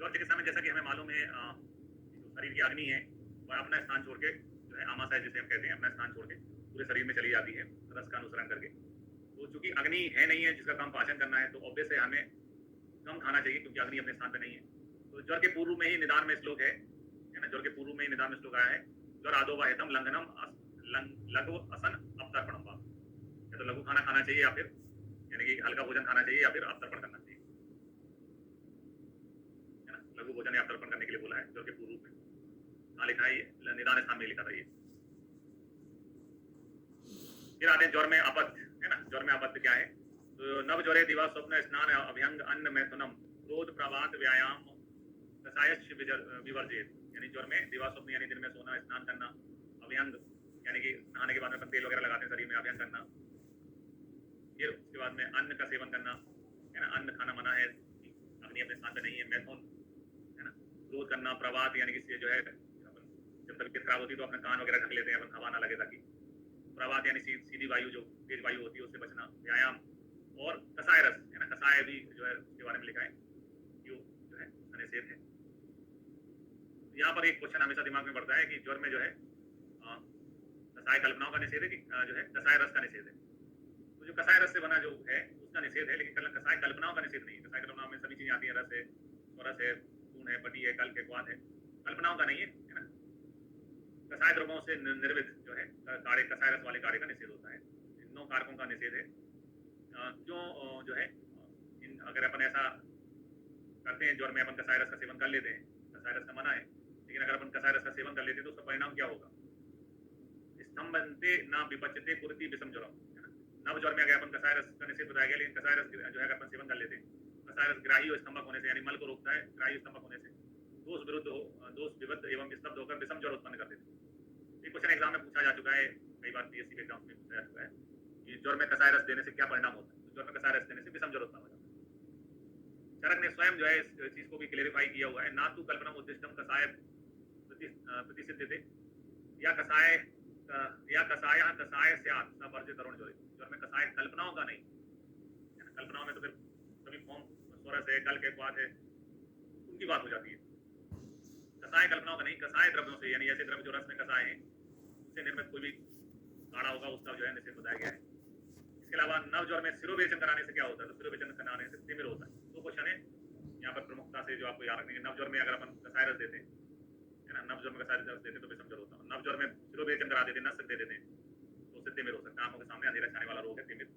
ज्वर चिकित्सा में जैसा कि हमें मालूम है जो शरीर की अग्नि है वह अपना स्थान छोड़ के जो है आमाशय जिसे हम कहते हैं अपना स्थान छोड़ के पूरे शरीर में चली जाती है रस का अनुसरण करके। तो चूंकि अग्नि है नहीं है जिसका काम पाचन करना है तो ऑब्वियस है हमें कम खाना चाहिए क्योंकि अग्नि अपने स्थान पे नहीं है। तो ज्वर के पूर्व में ही निदान में श्लोक है ना? ज्वर के पूर्व में ही निदान में श्लोक आया है, ज्वर आदो व हितम लंघनम लघु असन अवतर्पणम वा। या तो लघु खाना खाना चाहिए या फिर यानी कि हल्का भोजन खाना चाहिए या फिर अवतर्पण करना चाहिए, है ना? लघु भोजन या अवतर्पण करने के लिए बोला है ज्वर के पूर्व में। कहाँ लिखा है ये? निदान स्थान में लिखा था ये। फिर आते हैं ज्वर में अपत्य, है ना? ज्वर में अपत्य क्या है? तो नव ज्वरे दिवा स्वप्न स्नान अभ्यंग अन्न मैथुनम क्रोध प्रभात व्यायाम कषायश्च विवर्जित। यानी ज्वर में दिवा स्वप्न यानी दिन में सोना, स्नान करना, अभ्यंग यानी कि नहाने के बाद में तेल वगैरह लगाते हैं शरीर में, अभ्यंग करना। फिर उसके बाद में अन्न का सेवन करना, है ना? अन्न खाना मना है, अग्नि अपने स्थान पे नहीं है। मैथुन, है ना? क्रोध करना, प्रभात यानी कि जो है जब तबीयत खराब होती है तो अपना कान वगैरह ढक लेते हैं अपन, हवा ना लगे ताकि। प्रभात यानी सीधी वायु जो तेज वायु होती है उससे बचना। व्यायाम और कसाय रस, है ना? कसाय भी जो है उसके बारे में लिखा है, जो है उसका निषेध है। यहाँ पर एक क्वेश्चन हमेशा दिमाग में बढ़ता है कि ज्वर में जो है कसाय कल्पनाओं का निषेध है कि जो है कसाय रस का निषेध है। तो जो कसाय रस से बना जो है उसका निषेध है, लेकिन कसाय कल्पनाओं का निषेध नहीं है। कसाय कल्पनाओं में सभी चीजें आती है, रस है, स्वरस है, खून है, पटी है, कल्प है, क्वाथ है, कल्पनाओं का नहीं है, है ना? कसाय द्रव्यों से निर्मित जो है काढ़े, कसाय रस वाले काढ़े का निषेध होता है। इन 9 कारकों का निषेध है। क्यों जो है इन अगर अपन ऐसा करते हैं ज्वर में अपन कसाय रस का सेवन कर लेते हैं, कसाय रस का मना है, लेकिन अगर अपन कसाय रस का सेवन कर लेते हैं तो उसका परिणाम क्या होगा? स्तंभन्ते न विपच्यते कुर्ति विषम ज्वरम, है ना? नव ज्वर में अगर अपन कसाय रस का निषेध बताया गया, लेकिन कसाय रस जो है अगर अपन सेवन कर लेते हैं, कसाय रस ग्राही और स्तंभक होने से यानी मल को रोकता है, ग्राही स्तंभक होने से दोष विरुद्ध हो, दोष विबद्ध एवं स्तब्ध होकर विषम ज्वर उत्पन्न कर देते हैं। ये क्वेश्चन एग्जाम में पूछा जा चुका है, कई बार पीएससी के एग्जाम में पूछा जा चुका है कि ज्वर में कसाय रस देने से क्या परिणाम होता है। तो ज्वर में कसाय रस देने से विषम ज्वर उत्पन्न हो जाता है। चरक ने स्वयं जो है इस चीज को भी क्लेरिफाई किया हुआ है, ना तो कल्पना उद्दिष्टम कसाय प्रतिसिद्ध थे या कसाय से वर्जित तरुण ज्वर। ज्वर में कसाय कल्पनाओं का नहीं, कल्पनाओं में तो फिर सभी फॉर्म स्वरस है, कल के क्वाथ है, उनकी बात हो जाती है। कसाय कल्पनाओं का नहीं, कसाय द्रव्यों से यानी ऐसे द्रव्य जो रस में कसाय है उससे निर्मित कोई भी काढ़ा होगा उसका जो है निषेध बताया गया है। इसके अलावा नव ज्वर में सिरोवेचन कराने से क्या होता है? तो सिरोवेचन कराने से तिमिर होता है। 2 क्वेश्चन है यहाँ पर प्रमुखता से जो आपको याद रखने। नव ज्वर में अगर अपन कसाय रस देते हैं, है ना? नव ज्वर में कसाय रस देते तो विषम ज्वर होता है। नव ज्वर में सिरोवेचन करा देते, नस दे देते तो उससे तिमिर हो सकता है। आंखों के सामने अंधेरा छाने वाला रोग है तिमिर,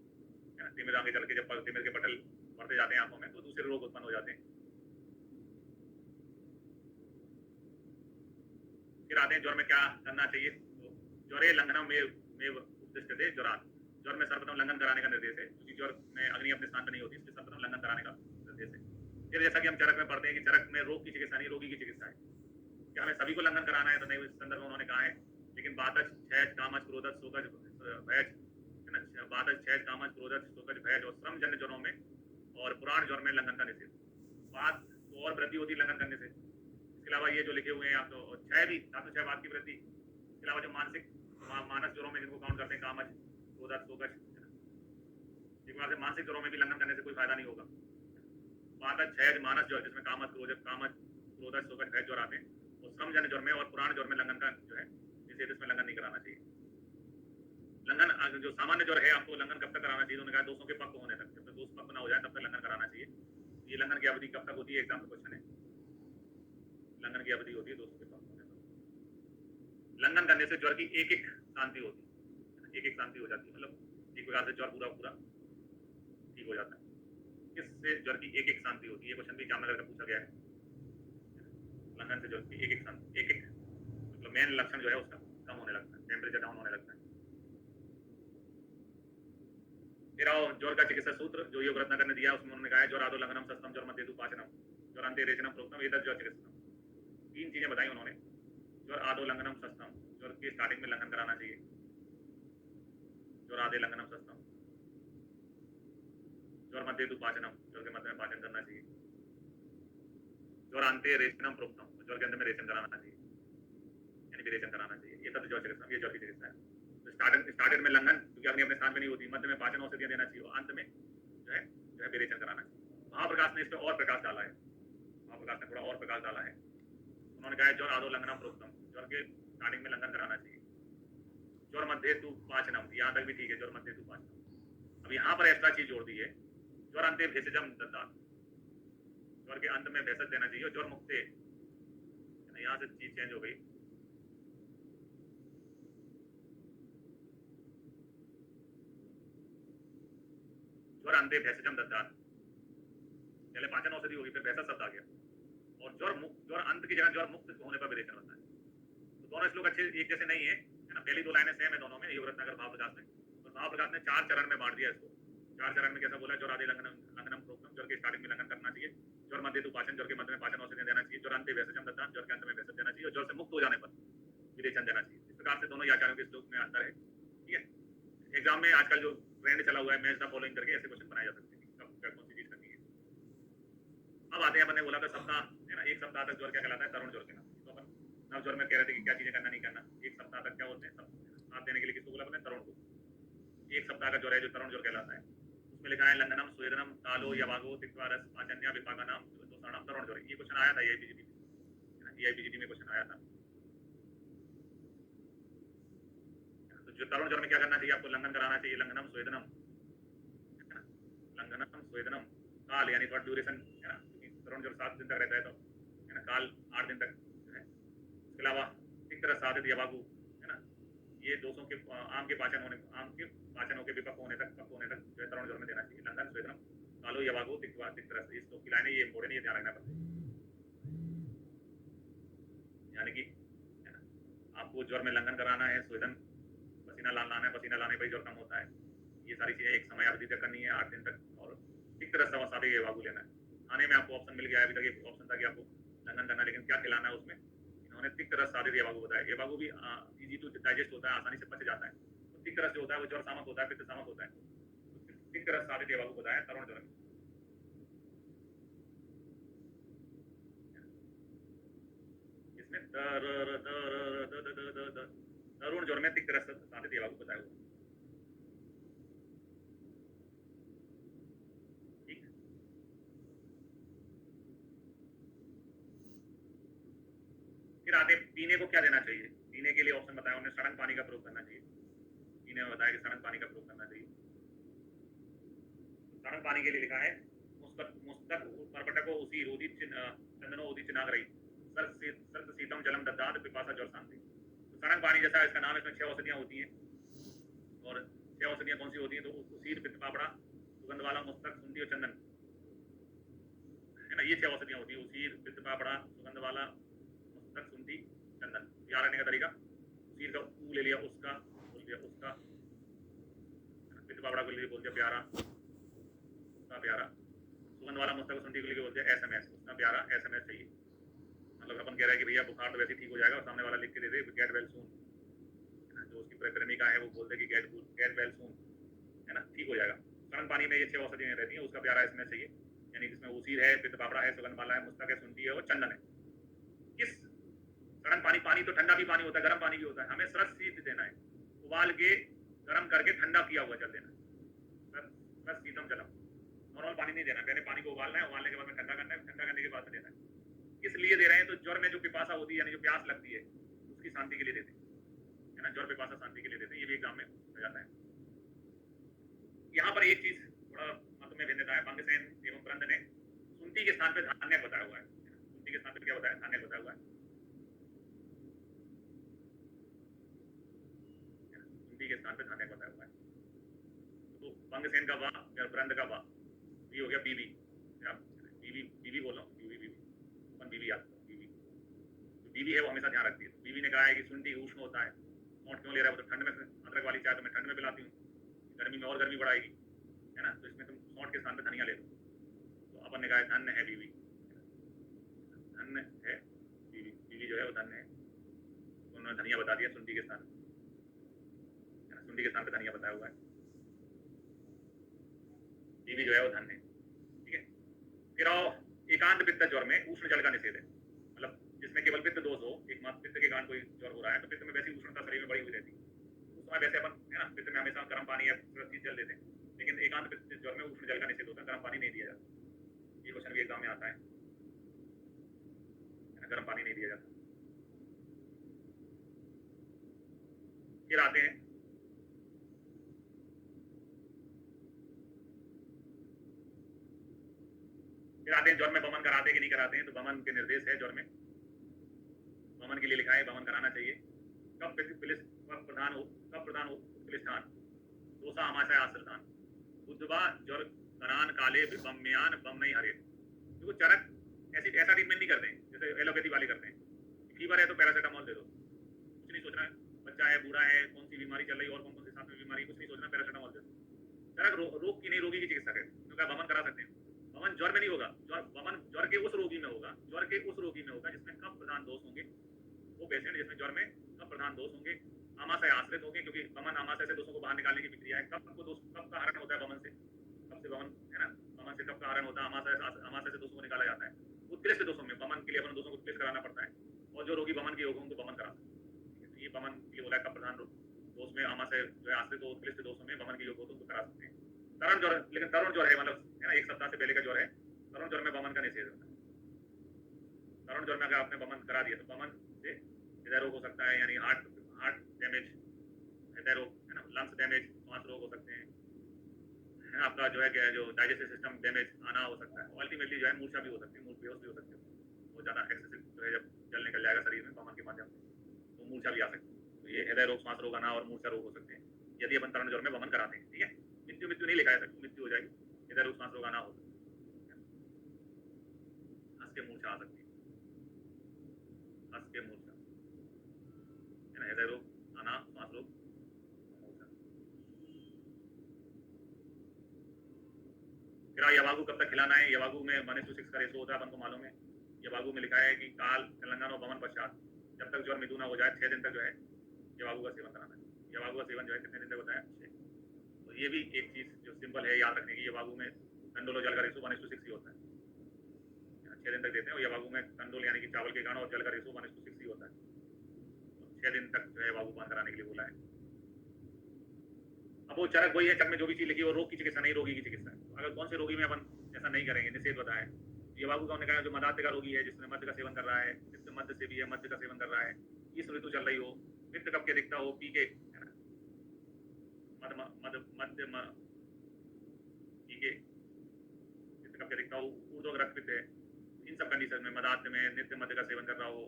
है ना? तिमिर आगे चल के जब तिमिर के पटल बढ़ते जाते हैं आंखों में तो दूसरे रोग उत्पन्न हो जाते हैं। फिर आते हैं ज्वर में क्या करना चाहिए। तो ज्वरे लंघनम में उपदिष्टते ज्वरात। ज्वर में सर्वप्रथम लंघन कराने का निर्देश है, क्योंकि ज्वर में अग्नि अपने स्थान पर नहीं होती, इसलिए सर्वप्रथम लंघन कराने का निर्देश है। फिर जैसा कि हम चरक में पढ़ते हैं कि चरक में रोग की चिकित्सा नहीं, रोगी की चिकित्सा है। क्या हमें सभी को लंघन कराना है? तो नहीं, इस संदर्भ में उन्होंने कहा है, लेकिन बातज, क्षयज, कामज, क्रोधज, शोकज, भयज, है ना? बातज, क्षयज, कामज, क्रोधज, शोकज, भयज और श्रम जन्य ज्वरों में और पुराण ज्वर में लंघन का निषेध। बात तो और वृद्धि होती है लंघन करने से। इसके अलावा ये जो लिखे हुए हैं आप तो क्षय भी, धातु क्षय बात की वृद्धि। इसके अलावा जो मानसिक मानस ज्वरों में जिनको काउंट करते हैं, कामज, क्रोधज, शोकज, एक बार से मानसिक ज्वरों में भी लंघन करने से कोई फायदा नहीं होगा। बातज, क्षयज, मानस ज्वर जिसमें कामज, क्रोधज, शोकज, भयज ज्वर आते हैं, और श्रम जन्य ज्वर में और पुराण ज्वर में लंघन का जो है निषेध, इसमें लंघन नहीं कराना चाहिए। लंघन जो सामान्य ज्वर है आपको लंघन कब तक कराना चाहिए? उन्होंने कहा दोषों के पक्व होने तक, जब तक दोष पक्व ना हो जाए तब तक लंघन कराना चाहिए। ये लंघन की अवधि कब तक होती है? एग्जाम का क्वेश्चन है। लंघन की अवधि होती है दोषों के पक्व होने तक। लंघन करने से ज्वर की एक शांति होती है, एक शांति हो जाती है, मतलब एक प्रकार से ज्वर पूरा ठीक हो जाता है। इससे ज्वर की एक शांति होती है। ये क्वेश्चन भी जामनगर का पूछा गया है। लंघन से ज्वर की एक शांति, मतलब मेन लक्षण जो है उसका कम होने लगता है, टेम्परेचर डाउन होने लगता है। फिर आओ ज्वर का चिकित्सा सूत्र जो योग रत्नाकर ने दिया, उसमें उन्होंने कहा है ज्वर आदो लंघनम सस्तम ज्वर मध्येतु पाचनम ज्वर अंते रेचनम प्रोक्तम एतद् ज्वर चिकित्सनम। 3 चीजें बताई उन्होंने। ज्वर आदो लंघनम सस्तम, ज्वर की स्टार्टिंग में लंघन कराना चाहिए। ज्वर आदे लंघनम सस्तम, ज्वर मध्येतु पाचनम, ज्वर के मध्य में पाचन करना चाहिए। ज्वर अंते रेचनम प्रोक्तम, ज्वर के अंत में रेचन कराना चाहिए, यानी विरेचन कराना चाहिए। ये तब ज्वर चिकित्सा, ये ज्वर की चिकित्सा है। तो स्टार्टेड में लंघन, क्योंकि अग्नि अपने स्थान में नहीं होती, मध्य में पाचन औषधियां देना चाहिए, और अंत में जो है विरेचन कराना चाहिए। महाप्रकाश ने इस पर और प्रकाश डाला है। महाप्रकाश प्रकाश ने थोड़ा और प्रकाश डाला है। उन्होंने कहा है ज्वर आदो लंघनम प्रोक्तम, ज्वर के स्टार्टिंग में लंघन कराना चाहिए। ज्वर मध्य तू पाचनम, यहाँ तक भी ठीक है, ज्वर मध्य तू पाचनम। अब यहाँ पर एक्स्ट्रा चीज जोड़ दी है, ज्वर अंत्य भेषजम दत्तात्, ज्वर के अंत में भेषज देना चाहिए। ज्वर मुक्ते, यहाँ से चीज चेंज हो गई। ज्वर अंत्य भेषजम दत्तात्, पहले पाचन औषधि होगी, फिर भेषज शब्द आ गया। और ज्वर अंत की जगह ज्वर मुक्त होने पर विरेचन होता है। तो दोनों श्लोक अच्छे एक जैसे नहीं है ना, पहली दो लाइनें सेम है दोनों में, योग रत्नाकर भाव प्रकाश में। और भाव प्रकाश ने 4 चरण में बांट दिया इसको। 4 चरण में कैसा बोला, ज्वर आदि लंघनम प्रोक्तम, ज्वर के स्टार्टिंग में लंघन करना चाहिए। ज्वर मध्य तू पाचन, ज्वर के मध्य में पाचन औषधि देना चाहिए। ज्वर अंत्य भेषजम दत्तात्, ज्वर के अंत में भेषज देना चाहिए। और ज्वर से मुक्त हो जाने पर विरेचन देना चाहिए। इस प्रकार से दोनों आचार्यों के श्लोक में अंतर है। ठीक है, एग्जाम में आजकल जो ट्रेंड चला हुआ है मैच द फॉलोइंग करके ऐसे क्वेश्चन बनाए जा सकते हैं, कब क्या कौन सी चीज करनी है। अब आते हैं, मैंने बोला था सप्ताह है ना, एक सप्ताह तक ज्वर क्या कहलाता है, तरुण ज्वर कहलाता है। तो अपन नव ज्वर में कह रहे थे कि क्या चीजें करना नहीं करना। एक सप्ताह तक क्या होते हैं, साथ देने के लिए किसको बोला अपने, तरुण को। एक सप्ताह का ज्वर है जो तरुण ज्वर कहलाता है। उसमें लिखा है लंघनम स्वेदनम कालो यवागो तिक्वा रस पाचन्या विपाकनम दोषाणम तरुण ज्वर। ये क्वेश्चन आया था एआईपीजीटी में, एआईपीजीटी में क्वेश्चन आया था। तो जो तरुण ज्वर में क्या करना चाहिए, आपको लंघन कराना चाहिए। लंघनम स्वेदनम, लंघनम स्वेदनम काल यानी थोड़ा ड्यूरेशन है ना, क्योंकि तरुण ज्वर 7 दिन तक रहता है, तो है ना, काल 8 दिन तक है। इसके अलावा एक तरह साधित यवागु है ना, ये दोषों के आम के पाचन पाचनों के विपक्व होने तक जो है तरुण ज्वर में देना चाहिए। लंघन स्वेदनम कालो यवागु तिक्वा तिक्तरस, इस श्लोक की लाइन है, ये इम्पोर्टेंट, ये ध्यान रखना पड़ता है। यानी कि है ना, आपको ज्वर में लंघन कराना है, स्वेदन पसीना लाना है, पसीना लाने पर ज्वर कम होता है। ये सारी चीजें एक समय अवधि तक करनी है, 8 दिन तक। और एक तरह से सादे यवागु लेना है। खाने में आपको ऑप्शन मिल गया है, अभी तक एक ऑप्शन था कि आपको लंघन करना है, लेकिन क्या खिलाना है उसमें इन्होंने तिक रस साधित यवागु बताया। यवागु भी इजी टू डाइजेस्ट होता है, आसानी से पच जाता है। तो तिक रस जो होता है वो ज्वर सामक होता है, पित्त सामक होता है। तो तिक रस साधित यवागु बताया तरुण ज्वर में। इसमें तरुण ज्वर में तिक रस साधित यवागु बताया हुआ। फिर आते पीने को क्या देना चाहिए। पीने के लिए ऑप्शन बताया उन्होंने, सड़न पानी का प्रयोग करना चाहिए। पीने में बताया कि सड़न पानी का प्रयोग करना चाहिए। सड़न पानी के लिए लिखा है मुस्तक परपटको उसी रोदित चंदनो उदित नागरई सर्द शीतम जलम दद्दात पिपासा ज्वर शांति। तो सड़न पानी जैसा इसका नाम, इसमें 6 औषधियां होती हैं। और 6 औषधियां कौन सी होती हैं, तो उसीर पित्त पापड़ा सुगंध वाला मुस्तक सुंडी और चंदन है ना, ये 6 औषधियां होती है। उसीर पित्त पापड़ा सुगंध वाला मुस्तक सुंडी चंदन। याद रखने का तरीका, उसीर का ऊ ले लिया, उसका बोल दिया, उसका पित्त पापड़ा को ले बोल दिया प्यारा, उसका प्यारा। सुगंध वाला मुस्तक सुंडी को लेके बोल दिया एसएमएस, उसका प्यारा एसएमएस चाहिए। मतलब अपन कह रहा है कि भैया बुखार तो वैसे ठीक हो जाएगा, और सामने वाला लिख के दे दे गेट वेल सून है ना, जो उसकी प्रेमिका है वो बोल दे कि गेट वेल सून है ना, ठीक हो जाएगा। सड़न पानी में ये 6 औषधियां रहती हैं, उसका प्यारा एसएमएस चाहिए। यानी जिसमें उसीर है, पित्त पापड़ा है, सुगंध वाला है, मुस्तक है, सुंडी है और चंदन है। किस सड़न पानी तो ठंडा भी पानी होता है, गर्म पानी भी होता है। हमें सरस शीत देना है, उबाल के गर्म करके ठंडा किया हुआ जल देना है। सरस शीतम जलम, नॉर्मल पानी नहीं देना। पहले पानी को उबालना है, उबालने के बाद में ठंडा करना है, ठंडा करने के बाद में देना है। किस लिए दे रहे हैं, तो ज्वर में जो पिपासा होती है यानी जो प्यास लगती है उसकी शांति के लिए देते हैं है ना, ज्वर पिपासा शांति के लिए देते हैं। ये भी एग्जाम में हो जाता है। यहाँ पर एक चीज थोड़ा मत में भिन्नता है, बंगसेन एवं प्रंद ने सुंटी के स्थान पर धान्य बताया हुआ है। सुंटी के स्थान पर क्या बताया, धान्य बताया हुआ है। सुंटी के स्थान पर धान्य बताया हुआ है। तो बंगसेन का वाह या प्रंद का वाह, ये हो गया बीवी। बीवी बोल रहा हूँ, बीवी याद करो, बीवी है वो हमेशा ध्यान रखती है। तो बीवी ने कहा है कि सुंडी उष्ण होता है, नोट क्यों ले रहा है, वो तो ठंड में अदरक वाली चाय तो मैं ठंड में पिलाती हूँ, गर्मी में और गर्मी बढ़ाएगी है ना, तो इसमें तुम सौंठ के स्थान पे धनिया ले लो। तो अपन ने कहा है धन्य है बीवी, धन्य है बीवी, बीवी जो है वो धन्य है। तो उन्होंने धनिया बता दिया सुंडी के स्थान, सुंडी के स्थान पे धनिया बताया हुआ है। बीवी जो है वो धन्य है। ठीक है, फिर आओ एकांत पित्त ज्वर में उष्ण जल का निषेध है। मतलब जिसमें केवल पित्त दोष हो, एकमात्र पित्त के कारण कोई ज्वर हो रहा है, तो पित्त में वैसी उष्णता शरीर में बढ़ी हुई रहती है, उस समय वैसे अपन है ना पित्त में हमेशा गर्म पानी या सुरक्षित जल देते हैं। लेकिन एकांत पित्त ज्वर में उष्ण जल का निषेध होता है, गर्म पानी नहीं दिया जाता। ये क्वेश्चन भी एग्जाम में आता है। गर्म पानी नहीं दिया जाता। फिर आते हैं ज्वर में बमन कराते कि नहीं कराते हैं। तो बमन के निर्देश है ज्वर में, बमन के लिए लिखा है बमन कराना चाहिए। कब प्रधान हो प्रतिष्ठान दोषा आमाशय आश्रितान बुद्धवा ज्वर करान काले बम्यान बम नहीं हरे। देखो चरक ऐसा ट्रीटमेंट नहीं करते हैं जैसे एलोपैथी वाले करते हैं। फीवर है तो पैरासीटामोल दे दो, कुछ नहीं सोचना है, बच्चा है बूढ़ा है कौन सी बीमारी चल रही है और कौन कौन से साथ में बीमारी, कुछ नहीं सोचना, पैरासीटामोल दे दो। चरक रोग की नहीं रोगी की चिकित्सक है, क्योंकि बमन करा सकते हैं। बमन ज्वर में नहीं होगा, बमन ज्वर के उस रोगी में होगा, जिसमें कफ प्रधान दोष होंगे। वो पेशेंट जिसमें ज्वर में कफ प्रधान दोष होंगे, आमाशय आश्रित होंगे, क्योंकि बमन आमाशय से दोषों को बाहर निकालने की प्रक्रिया है। कफ का हरण होता है बमन से, कफ से बमन है ना, बमन से कफ का हरण होता है, आमाशय से दोषों को निकाला जाता है। उत्कृष्ट दोषों में बमन के लिए अपन दोषों को उत्कृष्ट कराना पड़ता है, और जो रोगी बमन के योग उनको बमन करा सकते हैं। तो ये बमन के लिए बोला है, कफ प्रधान दोष में आमाशय जो है आश्रित हो, उत्कृष्ट दोषों में बमन के योग हो तो उनको करा सकते हैं। तरुण ज्वर, लेकिन तरुण ज्वर है मतलब है ना, 1 सप्ताह से पहले का ज्वर है, तरुण ज्वर में बमन का निषेध होता है। तरुण ज्वर में अगर आपने बमन करा दिया तो बमन से हृदय रोग हो सकता है, यानी हार्ट डैमेज, हृदय रोग है ना, लंग्स डैमेज, श्वास रोग हो सकते हैं, आपका जो है क्या जो डाइजेस्टिव सिस्टम डैमेज आना हो सकता है। अल्टीमेटली जो है मूर्छा भी हो सकती है, मूर्छ बेहोश भी हो सकती है। बहुत ज़्यादा एक्सेसिव जो है जब जल निकल जाएगा शरीर में बमन के माध्यम से तो मूर्छा भी आ सकती है। तो ये हृदय रोग, श्वास रोग आना और मूर्छा रोग हो सकते हैं यदि अपन तरुण ज्वर में बमन कराते हैं। ठीक है, मृत्यु नहीं लिखा है, मृत्यु हो जाएगी, हृदय रोग श्वास रोग आना हो सकता है, हंस के मूर्छा आ सकती है, हंस के मूर्छा है ना, हृदय रोग आना, श्वास रोग, मूर्छा। फिर यवागु कब तक खिलाना है? यवागु में 1:6 का रेशो होता है, अपन को मालूम है। यवागु में लिखा है कि काल तेलंगाना और बमन पश्चात जब तक ज्वर मृदु ना हो जाए 6 दिन तक जो है यवागु का सेवन कराना है। यवागु का सेवन जो है कितने दिन तक होता है? 6। तो ये भी एक चीज जो सिंपल है याद रखने की, यवागु में कंडोल और जल का रेशो 1:6 ही होता है, 6 दिन तक देते हैं। और यवागु में कंडोल यानी कि चावल के गाना और जल का रेशो 1:6 ही होता है। तो 6 दिन तक जो है यवागु पान कराने के लिए बोला है। अब वो चरक वही है, चक में जो भी चीज लिखी वो रोग की चिकित्सा नहीं, रोगी की चिकित्सा है। अगर कौन से रोगी में अपन ऐसा नहीं करेंगे, निषेध बताए। यवागु का उन्होंने कहा जो मदाते का रोगी है, जिसने मध्य का सेवन कर रहा है, जिसने मध्य से भी है, मध्य का सेवन कर रहा है, इस ऋतु चल रही हो, पित्त कब के दिखता हो, पी के है ना, मध्य पी के पित्त कब के दिखता हो, ऊर्ध्व रक्तपित्त है, इन सब कंडीशन में मदाते में नित्य मध्य का सेवन कर रहा हो,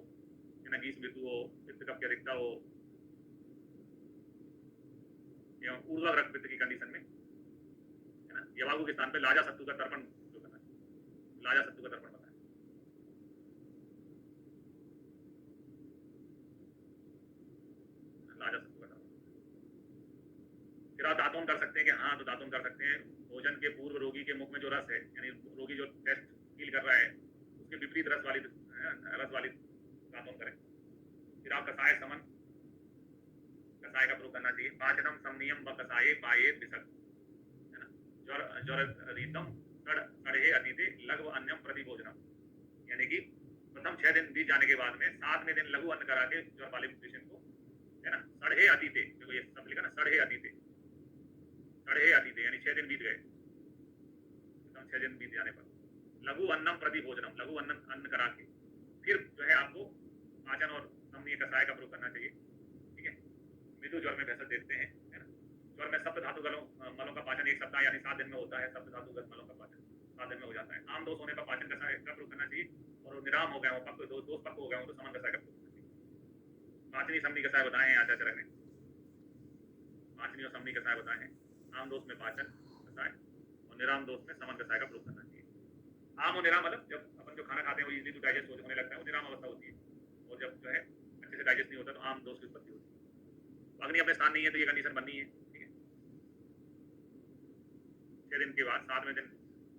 है ना, ग्रीष्म ऋतु हो, पित्त कब के दिखता हो, ऊर्ध्व रक्तपित्त की कंडीशन में है ना, यवागु के स्थान पे लाजा सत्तू का तर्पण जो करना है, लाजा सत्तू का तर्पण बताया। लाजा सत्तू का तर्पण। फिर आप दातून कर सकते हैं कि हाँ, तो दातून कर सकते हैं। भोजन के पूर्व रोगी के मुख में जो रस है, यानी रोगी जो टेस्ट फील कर रहा है उसके विपरीत रस वाली दातून करें। फिर आप कसाय समन, कसाय का प्रयोग करना चाहिए। पाचनम समनियम व कसाये पाये बिसक, है ना, ज्वर रीतम सड़े अतीते लघु अन्यम प्रतिभोजनम, यानी कि प्रथम 6 दिन बीत जाने के बाद में 7वें दिन लघु अन्न करा के ज्वर वाले पेशेंट को है ना, सड़े अतीते, देखो ये सब लिखा ना, सड़े अतीते यानी 6 दिन बीत गए, प्रथम 6 दिन बीत जाने पर लघु अन्नम प्रतिभोजनम, लघु अन्न करा के फिर जो है आपको पाचन और समनीय कसाय का प्रयोग करना चाहिए। ठीक है, मृदु ज्वर में भेषज देते हैं, है ना। ज्वर में सप्त धातु मलों का पाचन 1 सप्ताह यानी 7 दिन में होता है। सप्त धातु मलों का पाचन 7 दिन में हो जाता है। आम दोष होने पर पाचन कसाय का प्रयोग करना चाहिए, और निराम हो गए हो, दोष पक्व हो गए हो तो समन कसाय का प्रयोग करना चाहिए। पाचनी समनी कसाय बताए हैं आचार्य ने, पाचनी और समनी कसाय बताए हैं। आम दोष में पाचन कसाय और निराम दोष में समन कसाय का प्रयोग करना चाहिए। आम और निराम मतलब जब अपन जो खाना खाते हैं वो इजीली तो डाइजेस्ट होने लगता है, वो निराम अवस्था होती है, और जब जो है अच्छे से डाइजेस्ट नहीं होता तो आम दोष की उत्पत्ति होती है। अग्नि अपने स्थान नहीं है तो ये कंडीशन बननी है। ठीक है, 6 दिन के बाद 7वें दिन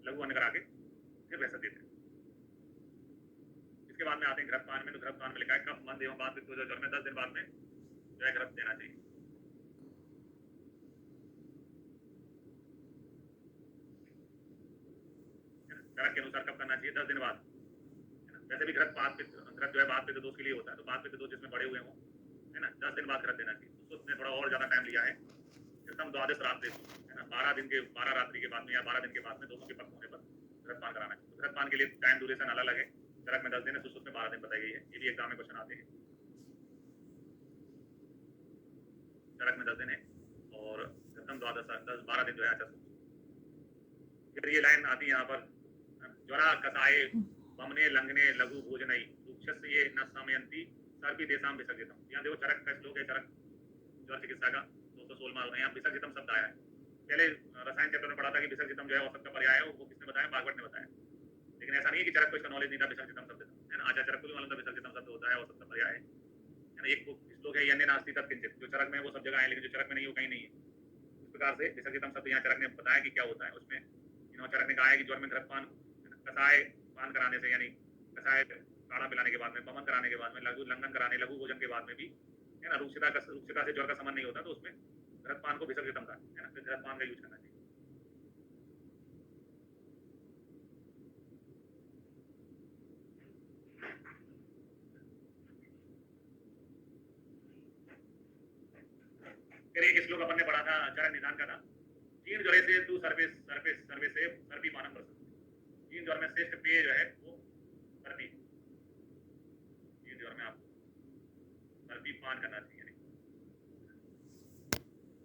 लघु अन्न करा के फिर भेषज देते हैं। इसके बाद में आते हैं घृतपान में। तो घृतपान में लिखा है कफ मंद एवं बात ज्वर में 10 दिन बाद में जो है घृत देना चाहिए। चरक के अनुसार कब करना चाहिए? 10 दिन बाद, है ना। वैसे भी घृत जो है बात पित्त दोष के लिए होता है, तो बात पित्त दोष जिसमें बड़े हुए हों, है ना, 10 दिन बाद घृत देना चाहिए। उसको उसने थोड़ा और ज्यादा टाइम लिया है, एकदम 12 रात्रि, है ना, 12 रात्रि के बाद में या 12 दिन के बाद में दोनों के पक्व होने पर घृतपान कराना चाहिए। तो घृतपान के लिए टाइम ड्यूरेशन अलग है, चरक में 10 दिन है, सुश्रुत में 12 दिन बताई गई है। ये भी एग्जाम में क्वेश्चन आते हैं। चरक में 10 दिन है और गतम द्वादश 12 दिन जो है अच्छा। फिर ये लाइन आती है यहाँ पर, ज्वरा कसाए वमने लंघने लघु भोजनई रूक्षस ये न समयंती सर्पी देशाम विसर्जितम। यहाँ देखो चरक का श्लोक है, चरक ज्वर चिकित्सा का 216वां। यहाँ विसर्जितम शब्द आया है। पहले रसायन चैप्टर में पढ़ा था कि विसर्जितम जो है औसत का पर्याय है, वो किसने बताया? भागवत ने बताया। लेकिन ऐसा नहीं है कि चरक को इसका नॉलेज नहीं था विसर्जितम शब्द है ना। आचार्य चरक को भी मालूम था विसर्जितम शब्द होता है, औसत का पर्याय है ना। एक श्लोक है यन्ने नास्ति तत्किंचित, जो चरक में वो सब जगह है, लेकिन जो चरक में नहीं वो कहीं नहीं है। इस प्रकार से विसर्जितम शब्द यहाँ चरक ने बताया कि क्या होता है। उसमें चरक ने कहा है कि ज्वर में घृतपान कसाय पान कराने से, यानी कसाय काढ़ा पिलाने के बाद में, पमन कराने के बाद में, लघु लंघन कराने, लघु भोजन के बाद में भी है ना, रूक्षता से ज्वर का संबंध नहीं होता, तो उसमें घृतपान को विसर्जितम का है ना, घृतपान का यूज करना चाहिए। फिर एक श्लोक अपन ने पढ़ा था चरक निदान का था, जीर्ण ज्वरे से तू सर्वे सर्वे सर्वे से सर्पी पानम प्रसन्न। जीर्ण ज्वर में श्रेष्ठ पेय जो है वो सर्पी। जीर्ण ज्वर में आपको सर्पी पान करना चाहिए,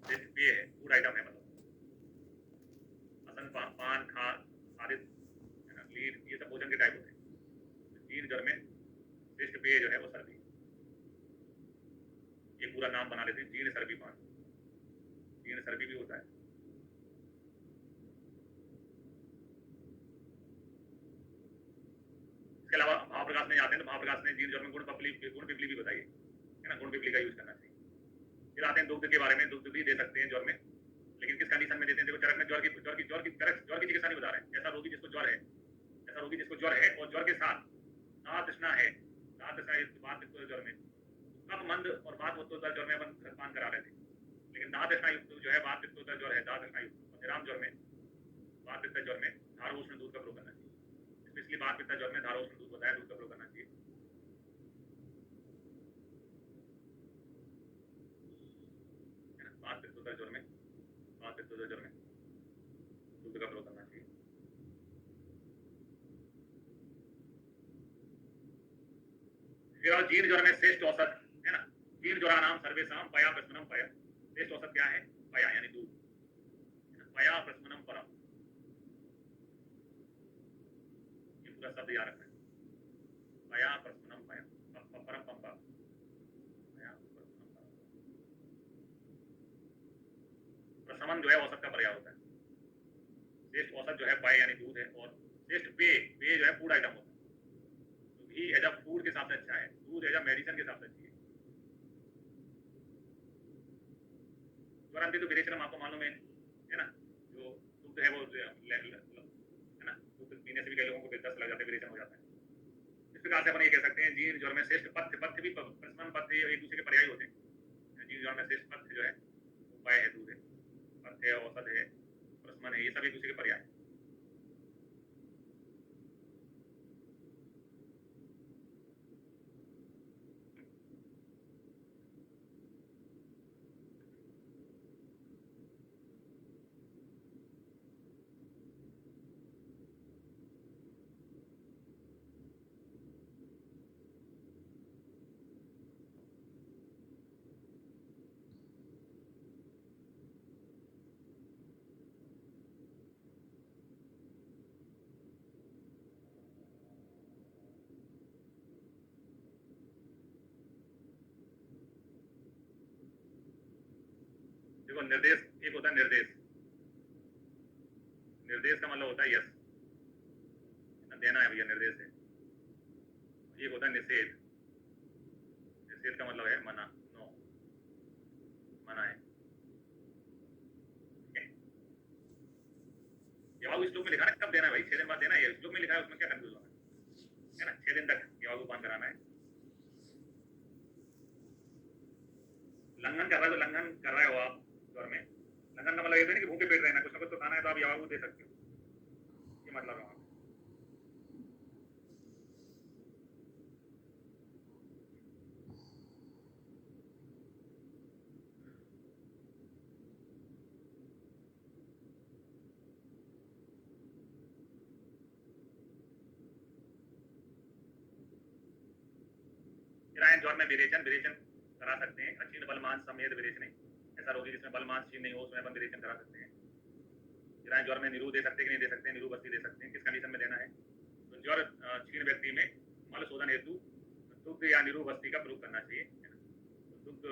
श्रेष्ठ पेय है, फूड आइटम है, मतलब असन पान खा आदित है ना, लीड, ये सब भोजन के टाइप होते हैं। जीर्ण ज्वर में श्रेष्ठ पेय जो है वो सर्पी। ये पूरा नाम बना लेते हैं, जीर्ण सर्पी पान। जीर्ण सर्पी भी होता है। इसके अलावा महाप्रकाश में आते हैं तो महाप्रकाश ने जीर्ण ज्वर में गुण पिपली भी बताई है ना, गुण पिपली का यूज करना चाहिए। फिर आते हैं दुग्ध के बारे में, दुग्ध भी दे सकते हैं ज्वर में, लेकिन किस कंडीशन में देते हैं? देखो चरक में ज्वर की चिकित्सा नहीं बता रहे हैं। ऐसा रोगी जिसको ज्वर है, और ज्वर के साथ दांत तृष्णा है, दांत तृष्णा बात ज्वर में कफ मंद और बात वत्तोदर ज्वर में अपन घृतपान करा रहे थे, लेकिन दांत तृष्णा युक्त जो है, बात पित्तोदर ज्वर है, दांत तृष्णा युक्त निराम ज्वर में, बात पित्त ज्वर में धारो उष्ण दूध का प्रयोग करना चाहिए। इसलिए बात पित्त ज्वर में धारो उष्ण दूध बताया, दूध का प्रयोग करना चाहिए। बात पित्तोदर ज्वर में दूध का प्रयोग करना चाहिए। फिर जीर्ण ज्वर में श्रेष्ठ औसत है ना, जीर्ण ज्वरा नाम सर्वेशम पया प्रस्मनम पया। श्रेष्ठ औसत क्या है? पया यानी दूध, पया प्रस्मनम परम। ये पूरा शब्द याद रखना है, पया प्रस्मनम पया परम पंपा, पया प्रस्मनम परम। प्रशमन जो है औसत का पर्याय होता है। श्रेष्ठ औसत जो है पय यानी दूध है, और श्रेष्ठ पेय जो है फूड आइटम होता है। तो घी एज अ फूड के हिसाब से अच्छा है, दूध एज अ मेडिसिन के हिसाब से अच्छी है। ज्वरांति तो विरेचनम आपको मालूम है ना, जो दूध है वो है ना, दूध पीने से भी कई लोगों को दस्त लग जाता है, विरेचन हो जाता है। इस प्रकार से अपन ये कह सकते हैं जीर्ण ज्वर में श्रेष्ठ पथ्य भी, प्रशमन पथ्य एक दूसरे के पर्याय होते हैं। जीर्ण ज्वर में श्रेष्ठ पथ्य जो है उपाय है, दूध है, पथ्य है, औषध है, प्रशमन है, ये सब एक दूसरे के पर्याय है। देखो निर्देश एक होता है, निर्देश का मतलब होता है यस, देना है भैया, निर्देश है। एक होता है निषेध, निषेध का मतलब है मना, नो, मना है। यावागु श्लोक में लिखा है कब देना है भाई, 6 दिन बाद देना है, श्लोक में लिखा है, उसमें क्या कंफ्यूज होना है ना। 6 दिन तक यावागु पान कराना है। लंघन कर रहा है तो लंघन कर रहे हो आप ज्वर में, लंघन का मतलब ये नहीं कि भूखे पेट रहना, कुछ ना कुछ तो खाना है, तो आप यावागु दे सकते हो, ये मतलब है। में विरेचन विरेचन करा सकते हैं। अक्षीण बल मांस समेत विरेचन, ऐसा रोगी जिसमें बल मांस क्षीण नहीं हो उसमें अपन विरेचन करा सकते हैं। गिराएं ज्वर में निरू दे सकते हैं कि नहीं दे सकते हैं, निरू बस्ती दे सकते हैं, किस कंडीशन में देना है। तो ज्वर क्षीण व्यक्ति में मल शोधन हेतु दुग्ध या निरू बस्ती का प्रयोग करना चाहिए, तो दुग्ध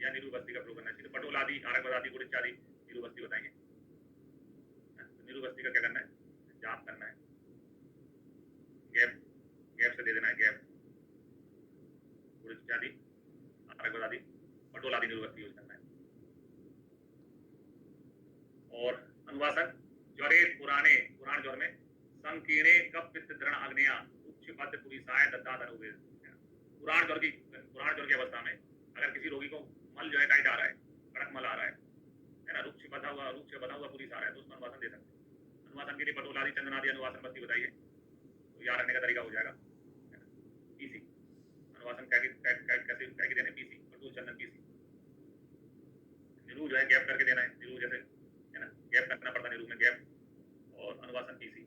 या निरू बस्ती का प्रयोग करना चाहिए। तो पटोल आदि, आरक आदि, गुड़ इत्यादि निरू बस्ती बताएंगे। तो निरू बस्ती का क्या करना है, जाप करना है, गैप गैप से दे देना है, गैप गुड़ इत्यादि, आरक आदि, पटोल आदि निरू बस्ती यूज करना है। और अनुवासन ज्वरे पुराने पुराण ज्वर में संकीर्णे कप पित्त दृढ़ अग्निया उच्च पद पुरीसाय दत्ताद अनुवेद। पुराण ज्वर की अवस्था में अगर किसी रोगी को मल जो है टाइट आ रहा है, कड़क मल आ रहा है ना, रुक्ष बधा हुआ पुरीस आ रहा है, तो उसमें अनुवासन दे सकते हैं। अनुवासन के लिए पटोल आदि, चंदन आदि अनुवासन बस्ती बताइए, तो याद रखने का तरीका हो जाएगा। पीसी अनुवासन कैसे देने, पीसी पटोल चंदन पीसी। निरू जो है गैप करके देना है, निरू जैसे है ना, गैप करना पड़ता है निरू में, गैप और अनुवासन पीसी।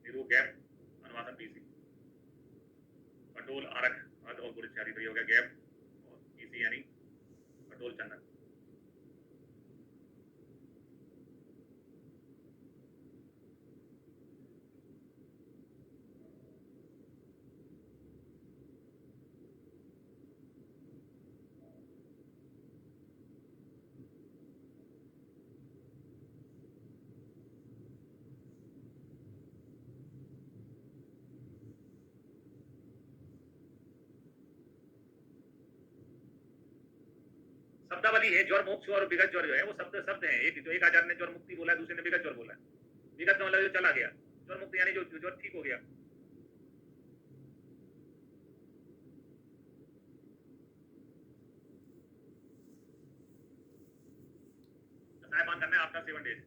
निरू गैप, अनुवासन पीसी, पटोल आरक और गुड़ इत्यादि, तो हो गया गैप और पीसी यानी पटोल चंदन। शब्दावली है, ज्वर मोक्ष और विगत ज्वर जो है वो शब्द शब्द है। एक आचार्य ने ज्वर मुक्ति बोला है, दूसरे ने विगत ज्वर बोला है। विगत का मतलब जो चला गया, ज्वर मुक्ति यानी जो ज्वर ठीक हो गया। कसायपान करना है आफ्टर 7 days।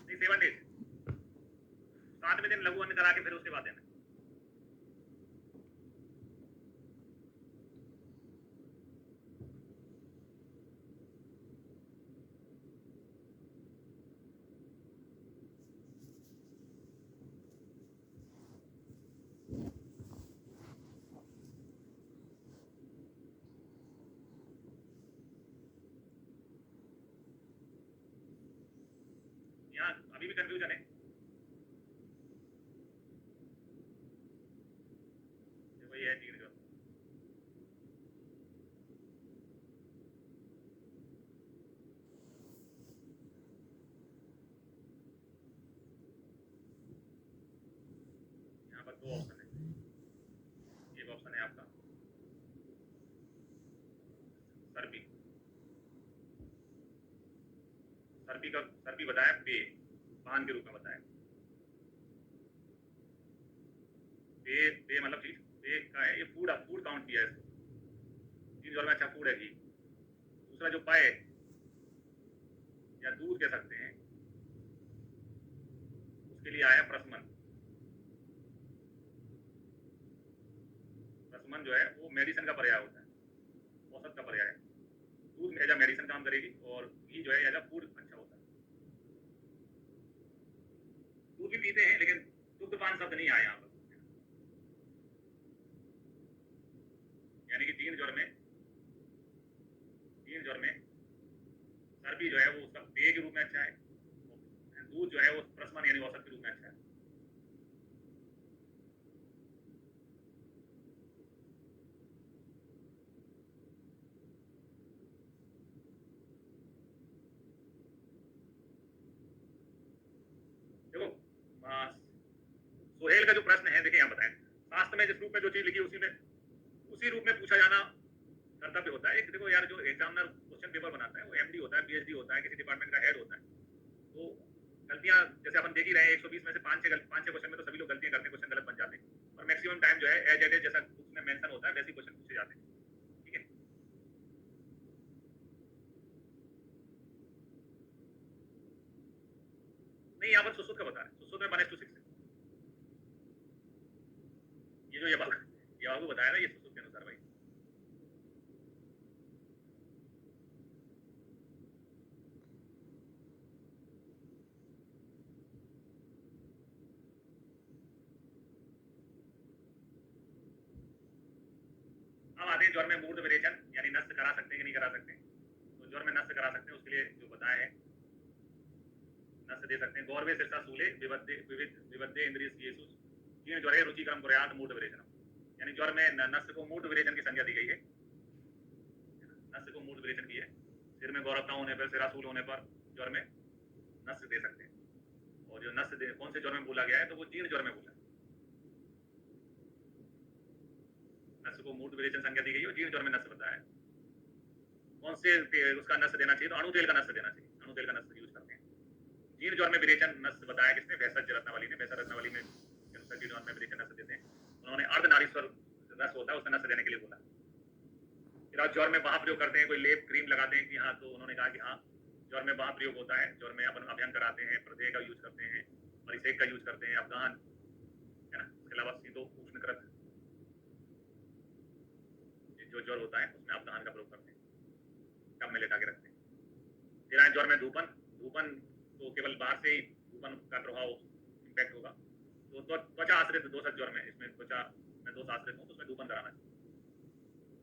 नहीं 7 days, 7वें दिन लघु अन्न करा के फिर उसके बाद देना। यहाँ अभी भी कंफ्यूजन है, वही है जीर्ण ज्वर। यहाँ पर 2 ऑप्शन है, एक ऑप्शन है आपका सर्पी। सर्पी बताया पे, पान के रूप में बताया। पे मतलब चीज, पे का है ये फूड काउंट किया है इसको। जीर्ण ज्वर में अच्छा फूड है घी। दूसरा जो पाए या दूध कह सकते हैं, उसके लिए आया प्रशमन। प्रशमन जो है वो मेडिसिन का पर्याय होता है, औषध का पर्याय है। दूध एज अ मेडिसिन काम करेगी और घी जो है एज अ फूड अच्छा होता है। दूध भी पीते हैं लेकिन दुग्धपान शब्द नहीं आया यहाँ पर। यानी कि जीर्ण ज्वर में सर्दी जो है वो उसका पेय के रूप में अच्छा है, दूध जो है वो प्रशमन यानी औषध के रूप में अच्छा है। देखो सोहेल का जो प्रश्न है, देखिए यहाँ बताएं, शास्त्र में जिस रूप में जो चीज लिखी उसी रूप में पूछा जाना कर्तव्य होता है। देखो यार, जो एग्जामिनर क्वेश्चन पेपर बनाता है वो एमडी होता है, पीएचडी होता है, किसी डिपार्टमेंट का हेड होता है। तो गलतियां जैसे अपन देख ही रहे हैं, 120 में से 5-6 क्वेश्चन में तो सभी लोग गलतियां करते हैं, क्वेश्चन गलत बन जाते हैं। और मैक्सिमम टाइम जो है एज एट एज जैसा बुक में मेंशन होता है वैसे क्वेश्चन पूछे जाते हैं। ठीक है, नहीं यहाँ पर सुश्रुत का बता रहे हैं, सुश्रुत में 1:6 है। ये जो ये बाबू बताया ना, ये सुश्रुत के अनुसार भाई। हैं ज्वर में मूत्र विरेचन, यानी नष्ट करा सकते हैं कि नहीं करा सकते। तो ज्वर में नष्ट करा सकते हैं, उसके लिए जो बताया है नष्ट दे सकते हैं। गौरवे शीर्षा सूले विवद्य विवद्य इंद्रिय येसु जीर्ण ज्वरे रुचिकरम कुर्यात् मूत्र विरेचनम, यानी ज्वर में नष्ट को मूत्र विरेचन की संज्ञा दी गई है। नष्ट को मूत्र विरेचन की है। सिर में गौरवता होने पर, सिरासूल होने पर ज्वर में नष्ट दे सकते हैं। और जो नष्ट कौन से ज्वर में बोला गया है, तो वो जीर्ण ज्वर में बोला है। नष्ट को मूत्र विरेचन संज्ञा दी गई है, जीर्ण ज्वर में नष्ट बताया है। कौन से उसका नष्ट देना चाहिए, तो अणु तेल का नष्ट देना चाहिए। अणु तेल का नष्ट यूज करते हैं। जीर्ण ज्वर में विरेचन नष्ट बताया किसने, भैंसज रत्नावली ने। भैंसज रत्नावली में जीर्ण ज्वर में विरेचन नष्ट देते हैं। उन्होंने अर्धनारीश्वर रस होता है उसका नष्ट देने के लिए बोला। फिर आप ज्वर में वहां प्रयोग करते हैं, कोई लेप क्रीम लगाते हैं कि हाँ, तो उन्होंने कहा कि हाँ ज्वर में वहां प्रयोग होता है। ज्वर में अपन अभ्यंग कराते हैं, प्रदेह का यूज करते हैं, परिसेक का यूज करते हैं, अवगाहन है ना। इसके अलावा सीधो उष्णकृत जो ज्वर होता है उसमें अवगाहन का प्रयोग करते हैं, कम में लेटा के रखते हैं। फिर आए ज्वर में धूपन। धूपन तो केवल बाहर से ही धूपन का प्रभाव इम्पैक्ट होगा। तो त्वचा आश्रित दोषक ज्वर में, इसमें त्वचा में दोष आश्रित हो तो उसमें धूपन कराना चाहिए।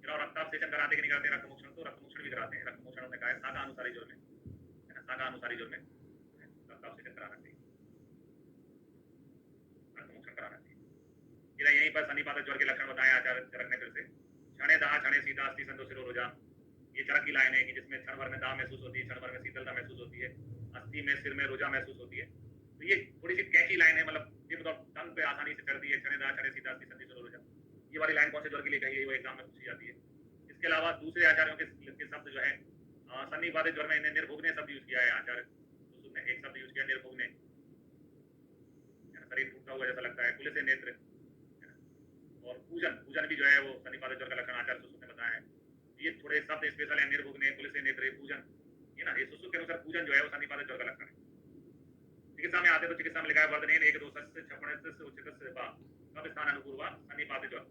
फिर और रक्ताभिषेचन कराते कि नहीं कराते, रक्त मोक्षण, तो रक्त मोक्षण भी कराते हैं। रक्त मोक्षण हमने कहा है शाखा अनुसारी ज्वर में, है ना, शाखा अनुसारी ज्वर में रक्ताभिषेचन कराना चाहिए, रक्त मोक्षण कराना चाहिए। फिर यहीं पर सन्निपात ज्वर के लक्षण बताए आचार्य चरक ने फिर से। क्षणे दाह क्षणे शीता अस्थि संतो शिरो रोजा, ये चरक की लाइन है कि जिसमें क्षण भर में दाह महसूस होती है, क्षण भर में शीतलता महसूस होती है, अस्थि में सिर में रोजा महसूस होती है। तो ये थोड़ी सी कैची लाइन है, मतलब टिप ऑफ टंग पे आसानी से चढ़ती है। क्षणे दाह क्षणे शीता अस्थि संतो शिरो रोजा, ये वाली लाइन कौन से ज्वर के लिए कही है, वो एग्जाम में पूछी जाती है। इसके अलावा दूसरे आचार्यों के शब्द जो है, सन्निपात ज्वर में इन्हें निर्भुग्ने शब्द यूज किया है आचार्य ने। एक शब्द यूज किया निर्भुग्ने, शरीर टूटा हुआ जैसा लगता है। पुलिस नेत्र और पूजन, पूजन भी जो है वो सन्निपात ज्वर का लक्षण आचार्य सुश्रुत ने बताया है। ये थोड़े शब्द स्पेशल है, निर्भुग्ने, पुलिस नेत्र, पूजन, ये ना, ये सुश्रुत के अनुसार पूजन जो है वो सन्निपात ज्वर का लक्षण है। चिकित्सा में आते तो चिकित्सा में लिखा है वर्धनेन एक दोषस्य क्षपणस्य उच्चतस्य वा कब स्थान अनुपूर्वा सन्निपात ज्वर।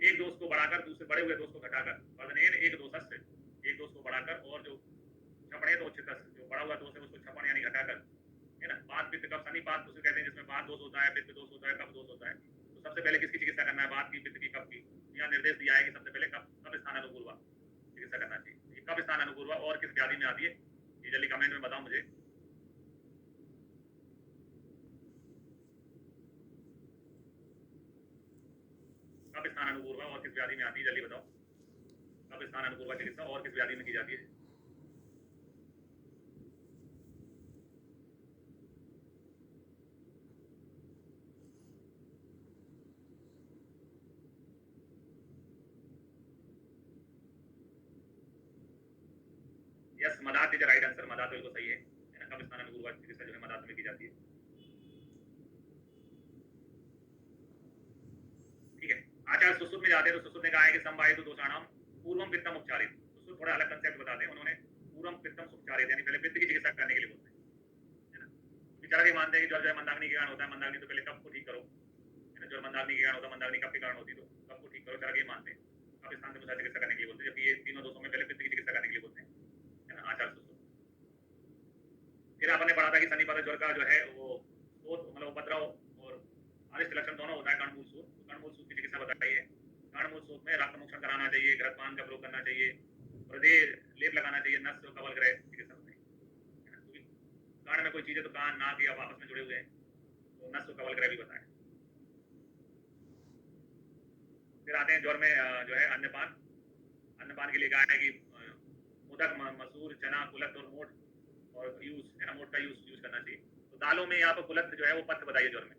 एक दोष को बढ़ाकर दूसरे बड़े हुए दोष को घटाकर, वर्धनेन एक दोषस्य, एक दोष को बढ़ाकर, और जो क्षपणे तो उच्चतस्य, जो बड़ा हुआ दोष है उसको क्षपण यानी घटाकर, है ना। बात पित्त कफ, सन्निपात उसे कहते हैं जिसमें बात दोष होता है, पित्त दोष होता है, कफ दोष होता है। तो सबसे पहले किसकी चिकित्सा करना है, बात की, पित्त की, कफ की। यहाँ निर्देश दिया है कि सबसे पहले कब स्थान अनुपूर्वा चिकित्सा करना चाहिए। कब स्थान अनुपूर्वा और किस व्याधि में आती है, ये जल्दी कमेंट में बताओ मुझे। कब स्थान अनुपूर्वा और किस व्याधि में आती है, जल्दी बताओ। कब स्थान अनुपूर्वा चिकित्सा और किस व्याधि में की जाती है। यस, मदात इज राइट आंसर। मदात बिल्कुल सही है ना। कब स्थान अनुपूर्वा चिकित्सा जो है मदात में की जाती है। ठीक है, आचार्य सुश्रुत में जाते हैं तो सुश्रुत ने कहा है कि संवाहितु दोषाणाम पूर्वम पित्तम उपचारित। सुश्रुत थोड़ा अलग कंसेप्ट बताते हैं उन्होंने, पूर्वम पित्तम उपचारित, यानी पहले पित्त की चिकित्सा करने के लिए बोलते हैं, है ना। बेचारा भी मानते हैं कि जो है मंदाग्नि के कारण होता है, मंदाग्नि तो पहले कफ को ठीक करो, है ना। जो मंदाग्नि के कारण होता है, मंदाग्नि कफ के कारण होती है, तो कफ को ठीक करो, चरक ये मानते हैं। कफ स्थान के अनुसार चिकित्सा करने के लिए बोलते हैं, जबकि ये तीनों दोषों में पहले पित्त की चिकित्सा करने के लिए बोलते हैं, है ना, आचार्य सुश्रुत। फिर आपने पढ़ा था कि सन्निपात ज्वर का जो है वो मतलब उपद्रव और अनिष्ट लक्षण दोनों होता है। कर्णमूल सूत, कर्णमूल सूत की चिकित्सा बताई है। कर्णमूल सूत में रक्त मोक्षण कराना चाहिए, घृतपान का प्रयोग करना चाहिए, हृदय लेप लगाना चाहिए, नस कवल ग्रह चिकित्सा बताई है ना। क्योंकि कान में कोई चीज है तो कान नाक या आपस में जुड़े हुए हैं, तो नस कवल ग्रह भी बताए। फिर आते हैं ज्वर में जो है अन्नपान। अन्नपान के लिए कहा है कि मोदक, मसूर, चना, कुलथ और मोठ और यूज, है ना, मोठ का यूज करना चाहिए। तो दालों में यहाँ पर कुलथ जो है वो पत्त बताइए ज्वर में।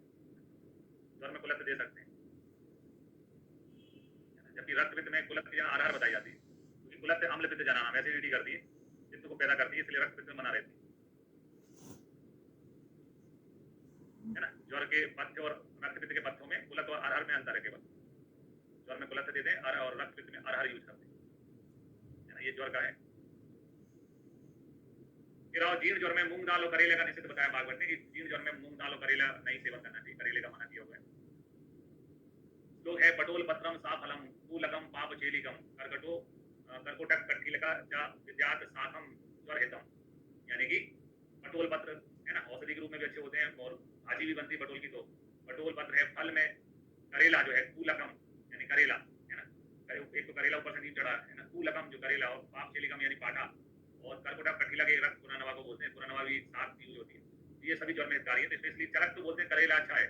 ज्वर में कुलथ दे सकते हैं, जबकि रक्त पित्त में कुलथ या आधार बताई जाती है, क्योंकि कुलथ अम्ल पित्त जाना नाम, एसिडिटी करती है, पित्त को पैदा करती है, इसलिए रक्त पित्त में बना रहती है ना। ज्वर के पथ्य और रक्त पित्त के पथ्यों में कुलथ और आधार में अंतर है केवल। ज्वर में कुलथ देते हैं और रक्त पित्त में आधार यूज करते हैं, है ना। ये ज्वर का है। फिर और जीर्ण ज्वर में मूंग दाल और करेले का निषेध बताया भागवत ने कि जीर्ण ज्वर में मूंग दाल और करेला नहीं सेवन करना चाहिए, करेले का मना किया हुआ है। लोग है पटोल पत्रम साफलम कूलकम पाप चेलिकम करकटो कर्कोटक कठिलका चा विद्यात साखम ज्वर हितम, यानी कि पटोल पत्र, है ना, औषधि के रूप में भी अच्छे होते हैं और भाजी भी बनती है पटोल की। तो पटोल पत्र है, फल में करेला जो है कूलकम यानी करेला, है ना। एक तो तो करेला ऊपर से नीचे चढ़ा है ना, कूलकम जो करेला, और पाप चेलिकम यानी पाटा, और कर्कुटा कठिला के रक्त पुरानवा को बोलते हैं, पुरानवा भी साथ यूज होती है। ये सभी ज्वर में हितकारी है। तो स्पेशली चरक तो बोलते हैं करेला अच्छा है,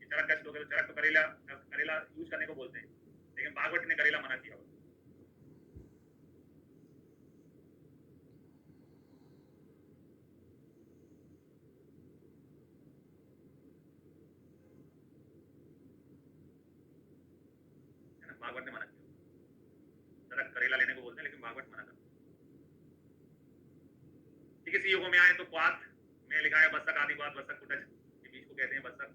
ये चरक टेस्ट हो गया, तो चरक तो करेला करेला यूज करने को बोलते हैं, लेकिन भागवत ने करेला मना किया हुआ। है ना, भागवत ने मना किया, चरक करेला लेने को बोलते हैं, लेकिन भागवत मना करता है। ठीक है, सी युगों में आए तो क्वाथ में लिखा है बसक आदि क्वाथ, बसक कुटज, ये बीज को कहते हैं बसक,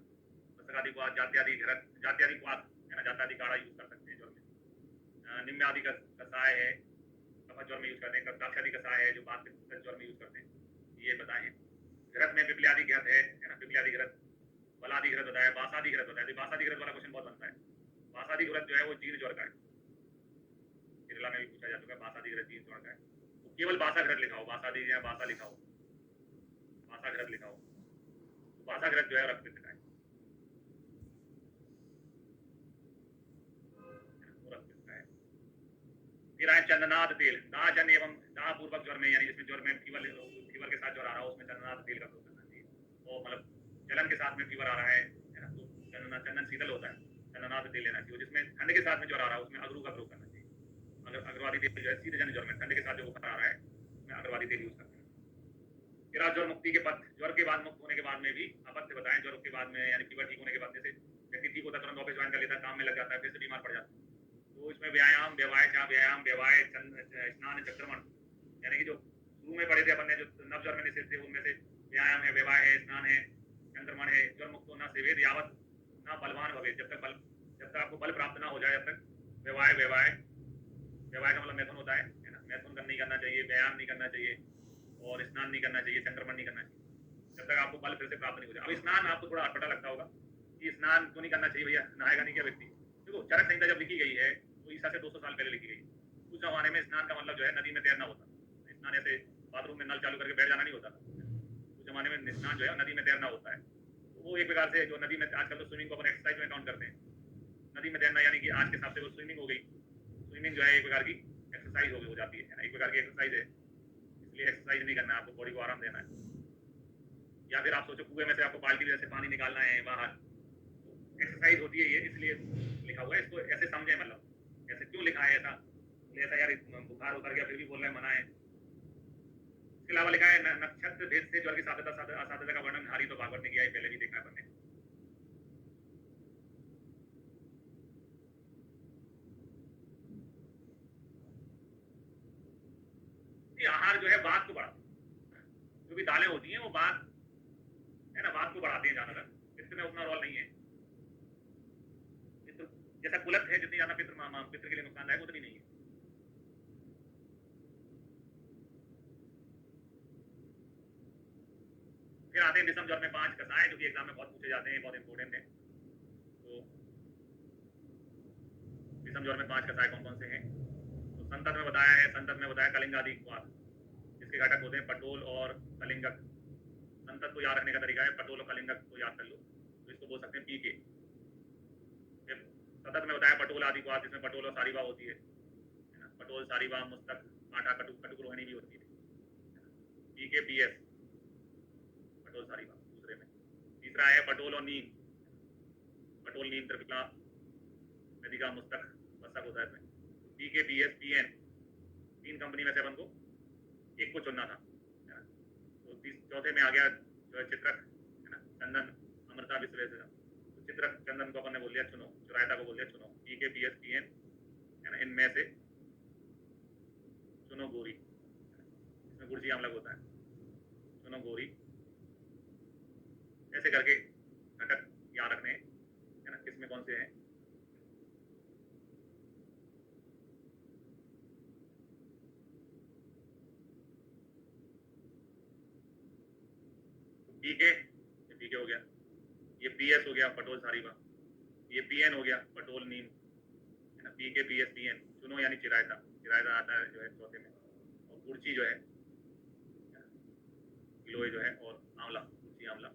बसक आदि क्वाथ, जाति आदि घरत, जाति आदि क्वाथ है ना, जाति आदि काढ़ा यूज कर सकते हैं ज्वर में। निम्न आदि कसाय है, कफा ज्वर में यूज करते हैं, कब्जाक्ष आदि कसाय है जो बात के ज्वर में यूज करते हैं, ये बताए हैं। घृत में पिपल्यादि घृत है ना, पिपल्यादि घृत, बलादि घृत बताया, बासादि घृत बताया। तो बासादि घृत वाला क्वेश्चन बहुत बनता है। बासादि घृत जो है वो जीर्ण ज्वर का है, केरला में भी पूछा जा चुका है, बासादि घृत जीर्ण ज्वर का है। तो केवल बासा घृत लिखाओ, बासादि या बासा लिखाओ, बासा घृत लिखाओ, तो बासा घृत जो है रक्त पित्त का है, वो रक्त पित्त का है। फिर आए चंदनाद तेल, दाहजन एवं दाह पूर्वक ज्वर में, यानी जिसमें ज्वर में फीवर के साथ ज्वर आ रहा हो, उसमें चंदनाद तेल का प्रयोग करना चाहिए। और मतलब जलन के साथ में फीवर आ रहा है ना, तो चंदन शीतल होता है, चंदनाद तेल लेना चाहिए। जिसमें ठंड के साथ में ज्वर आ रहा है उसमें अगरू का प्रयोग करना चाहिए। अगर अगरवादी तेल जो है शीतजन्य ज्वर में ठंड के साथ जो बुखार आ रहा है उसमें अगरवादी तेल यूज करते हैं। फिर आप ज्वर मुक्ति के पथ, ज्वर के बाद मुक्त होने के बाद में भी अपत्य बताएं। ज्वर के बाद में यानी फीवर ठीक होने के बाद, जैसे व्यक्ति ठीक होता है तुरंत ऑफिस ज्वाइन कर लेता है, काम में लग जाता है, फिर से बीमार पड़ जाता है, तो इसमें व्यायाम व्यवाय, व्यायाम व्यवाय स्नान चक्रमण, यानी कि जो शुरू में पढ़े थे अपन ने जो नव ज्वर में निषेध थे उनमें से व्यायाम है, व्यवाय है, स्नान है, संक्रमण है। ज्वर मुक्त होना सेवेद यावत ना बलवान भवे, जब तक आपको बल प्राप्त ना हो जाए जब तक व्यवाय व्यवाय व्यवाय का मतलब मैथुन होता है ना, मैथुन नहीं करना चाहिए, व्यायाम नहीं करना चाहिए, और स्नान नहीं करना चाहिए, संक्रमण नहीं करना चाहिए, जब तक आपको बल फिर से प्राप्त नहीं हो जाए। अब स्नान आपको थोड़ा अटपटा लगता होगा कि स्नान क्यों नहीं करना चाहिए भैया, नहाएगा नहीं क्या व्यक्ति? देखो चरक संहिता जब लिखी गई है तो ईसा से 200 साल पहले लिखी गई। उस जमाने में स्नान का मतलब जो है नदी में तैरना होता, स्नान ऐसे बाथरूम में नल चालू करके बैठ जाना नहीं होता। उस जमाने में स्नान जो है नदी में तैरना होता है। तो वो एक प्रकार से जो नदी में, आजकल तो स्विमिंग को अपन एक्सरसाइज में काउंट करते हैं, नदी में तैरना यानी कि आज के हिसाब से वो स्विमिंग हो गई। स्विमिंग जो है एक प्रकार की एक्सरसाइज हो जाती है, एक प्रकार की एक्सरसाइज है, इसलिए एक्सरसाइज नहीं करना है, आपको बॉडी को आराम देना है। या फिर आप सोचो कुएं में से आपको बाल्टी में से पानी निकालना है बाहर, एक्सरसाइज होती है ये, इसलिए लिखा हुआ है। इसको ऐसे समझे, मतलब ऐसे क्यों लिखा है ऐसा, ऐसा यार बुखार उतर गया फिर भी बोल रहे हैं मना है। इसके अलावा लिखा है नक्षत्र भेद से ज्वर की साध्यता का वर्णन हारी तो भागवत ने किया है, पहले भी देखा है अपन ने। आहार जो है बात को बढ़ाता है, जो भी दालें होती हैं वो बात है ना, बात को बढ़ाती है ज्यादातर, पित्र में उतना रोल नहीं है। पित्र जैसा कुलत है, जितनी ज्यादा पित्र के लिए नुकसानदायक उतनी नहीं है। फिर आते हैं विषम ज्वर में 5 कसाय, जो कि एग्जाम में बहुत पूछे जाते हैं, बहुत इंपॉर्टेंट है। तो विषम ज्वर में 5 कसाय कौन कौन से हैं? तो संतत में बताया है, संतत में बताया कलिंगादि क्वाथ, जिसके घटक होते हैं पटोल और कलिंगक। संतत को याद रखने का तरीका है, पटोल और कलिंगक को याद कर लो, तो इसको बोल सकते हैं पीके। सतत में बताया पटोल आदि क्वाथ, जिसमें पटोल और सारीवा होती है ना, पटोल सारीवा मुस्तक आटा कटुक रोहिणी भी होती है। पीके पीएस पटोल सारीवा दूसरे में। तीसरा है पटोल और नीम, पटोल नीम त्रिपिका नदिका मुस्तक बसक होता है इसमें। पीके पीएस पीएन, 3 कंपनी में से अपन को एक को चुनना था। तो चौथे में आ गया जो है चित्रक है ना, चंदन अमृता विश्वेश्वर। तो चित्रक चंदन को अपन ने बोल दिया चुनो, चुरायता को बोल दिया चुनो, पीके पीएस पीएन है ना, इनमें से चुनो गोरी, इसमें गुड़जी आमलक होता है, चुनो गोरी। ऐसे करके घटक याद रखने है ना, किसमें कौन से हैं। पीके, ये पीके हो गया, ये पीएस हो गया पटोल सारीवा, ये पीएन हो गया पटोल नीम है ना, पीके पीएस पीएन। चुनो यानी चिरायता, चिरायता आता है जो है चौथे में। और गुड़ची जो है गिलोय जो है, और आंवला, गुड़ची आंवला,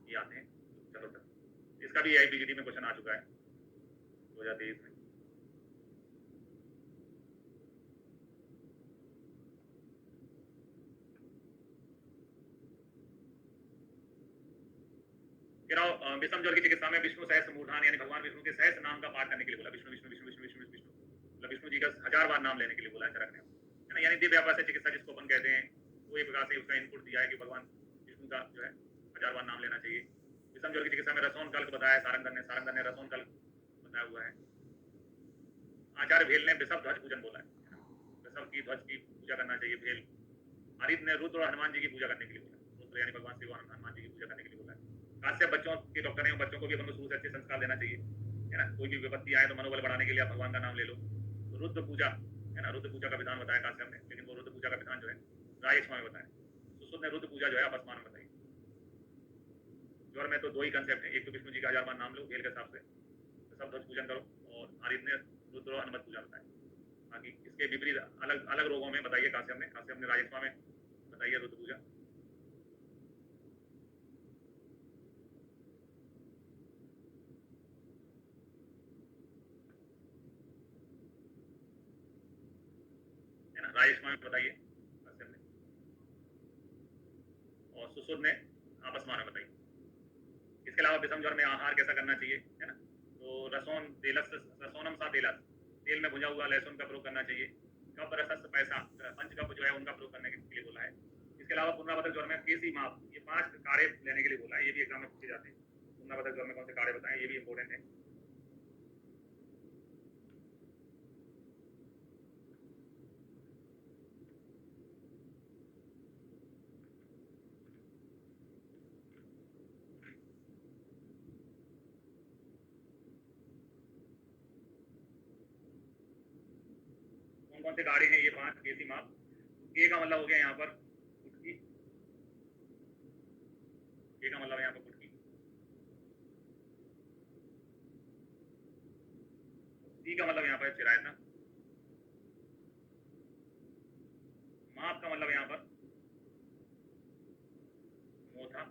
ये आते हैं। चलो तक इसका भी आईपीजीटी में क्वेश्चन आ चुका है 2023 में। विषम ज्वर की चिकित्सा में विष्णु सहस्त्र मूर्धान यानी भगवान विष्णु के सहस्त्र नाम का पाठ करने के लिए बोला। विष्णु विष्णु विष्णु विष्णु विष्णु विष्णु मतलब विष्णु जी का 1000 बार नाम लेने के लिए बोला है चरक ने, है ना। यानी दिव्य व्यापार से चिकित्सा जिसको अपन कहते हैं, वो एक प्रकार से उसका इनपुट दिया है कि भगवान विष्णु का जो है 1000 बार नाम लेना चाहिए। विषम ज्वर की चिकित्सा में रसोन कल्क बताया सारंगन ने रसोन कल्क बताया हुआ है। आचार्य भेल ने वृषभ ध्वज पूजन बोला है, वृषभ की ध्वज की पूजा करना चाहिए। भेल आरित ने रुद्र और हनुमान जी की पूजा करने के लिए बोला, रुद्र यानी भगवान शिव और हनुमान जी की पूजा करने के लिए बोला है। काश्यप बच्चों के डॉक्टर हैं, बच्चों को भी अपन को शुरू से अच्छे संस्कार देना चाहिए, है ना। कोई भी विपत्ति आए तो मनोबल बढ़ाने के लिए आप भगवान का नाम ले लो। तो रुद्र पूजा, है ना, रुद्र पूजा का विधान बताया काश्यप ने, लेकिन वो रुद्र पूजा का विधान जो है रायक्षमा में बताया। सुश्रुत ने रुद्र पूजा जो है अपस्मान में बताई। ज्वर में तो दो ही कंसेप्ट है, एक तो विष्णु जी का 1000 बार नाम लो भेल के हिसाब से, सब ध्वज पूजन करो, और आरित ने रुद्र और हनुमत पूजा बताया। बाकी इसके विपरीत अलग अलग रोगों में बताइए काश्यप ने राजस्वा में बताइए रुद्र पूजा। है ना, राजस्वा में बताइए काश्यप ने, और सुश्रुत ने आपस्मान में बताइए। इसके अलावा विषम ज्वर में आहार कैसा करना चाहिए, है ना। तो रसोनम सा तेलस, तेल में भुजा हुआ लहसुन का प्रयोग करना चाहिए। कप रसस पैसा, 5 कप जो है उनका प्रयोग करने के लिए बोला है। इसके अलावा पुनरावर्तक ज्वर में केसी माप, ये 5 काढ़े लेने के लिए बोला है, ये भी एग्जाम में पूछे जाते हैं। पुनरावर्तक ज्वर में कौन से काढ़े बताएं, ये भी इंपॉर्टेंट है। कौन कौन से काढ़े हैं ये 5 केसी माप। के का मतलब हो गया यहाँ पर कुटकी, के का मतलब यहाँ पर कुटकी। सी का मतलब यहाँ पर चिरायता। माप का मतलब यहाँ पर मोथा,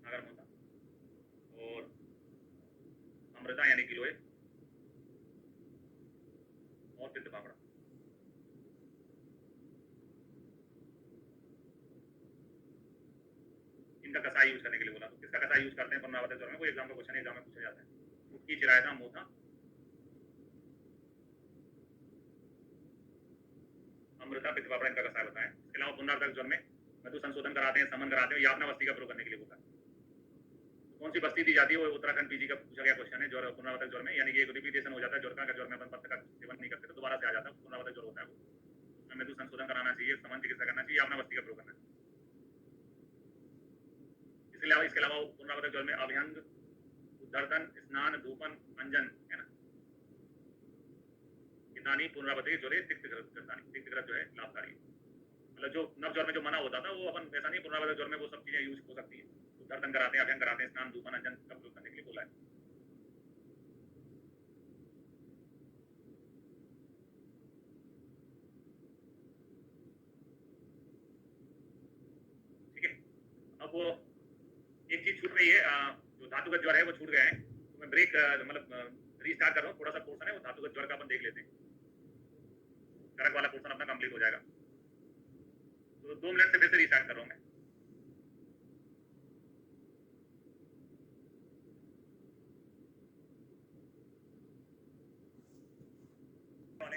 नागर मोथा, और अमृता यानी किलोए, और पित्त पापड़ा। इनका कसाई यूज करने के लिए बोला। तो किसका कसाई यूज करते हैं पुनरावर्तक ज्वर में, वो एग्जाम का क्वेश्चन है, एग्जाम में पूछा जाता है। कुटकी, चिरायता, मोथा, अमृता, पित्त पापड़ा, इनका कसाई बताएं। इसके अलावा पुनरावर्तक ज्वर में मधु संशोधन कराते हैं, समन कराते हैं, यातना बस्ती का प्रयोग करने के लिए बोला है। तो कौन सी बस्ती दी जाती है, वो उत्तराखंड पीजी का पूछा गया क्वेश्चन है। ज्वर पुनरावर्तक ज्वर में, यानी कि एक रिपीटेशन हो जाता है ज्वर का, अगर ज्वर में अपन पत्थर का सेवन नहीं करते तो दोबारा से आ जाता है, पुनरावर्तक ज्वर होता है वो। उसमें मधु संशोधन कराना चाहिए, समन चिकित्सा करना चाहिए, यातना बस्ती का प्रयोग करना चाहिए। इसके अलावा पुनरावर्तक ज्वर में अभ्यंग, उद्धर्तन, स्नान, धूपन, अंजन, है ना, कितानी, पुनरावर्तक ज्वर, तिक्त ग्रह जो है लाभकारी। मतलब जो नव ज्वर में जो मना होता था वो अपन वैसा नहीं, पुनरावर्तक ज्वर में वो सब चीजें यूज हो सकती है। उद्धर्तन कराते हैं, अभ्यंग कराते हैं, स्नान, धूपन, अंजन का प्रयोग करने के लिए बोला है। ठीक है, अब वो एक चीज छूट गई है, जो धातुगत ज्वर है वो छूट गया है, तो मैं ब्रेक मतलब रीस्टार्ट कर रहा हूँ। थोड़ा सा पोर्शन है वो धातुगत ज्वर का अपन देख लेते हैं, चरक वाला पोर्शन अपना कंप्लीट हो जाएगा। तो 2 मिनट से फिर से रीस्टार्ट कर रहा हूँ मैं।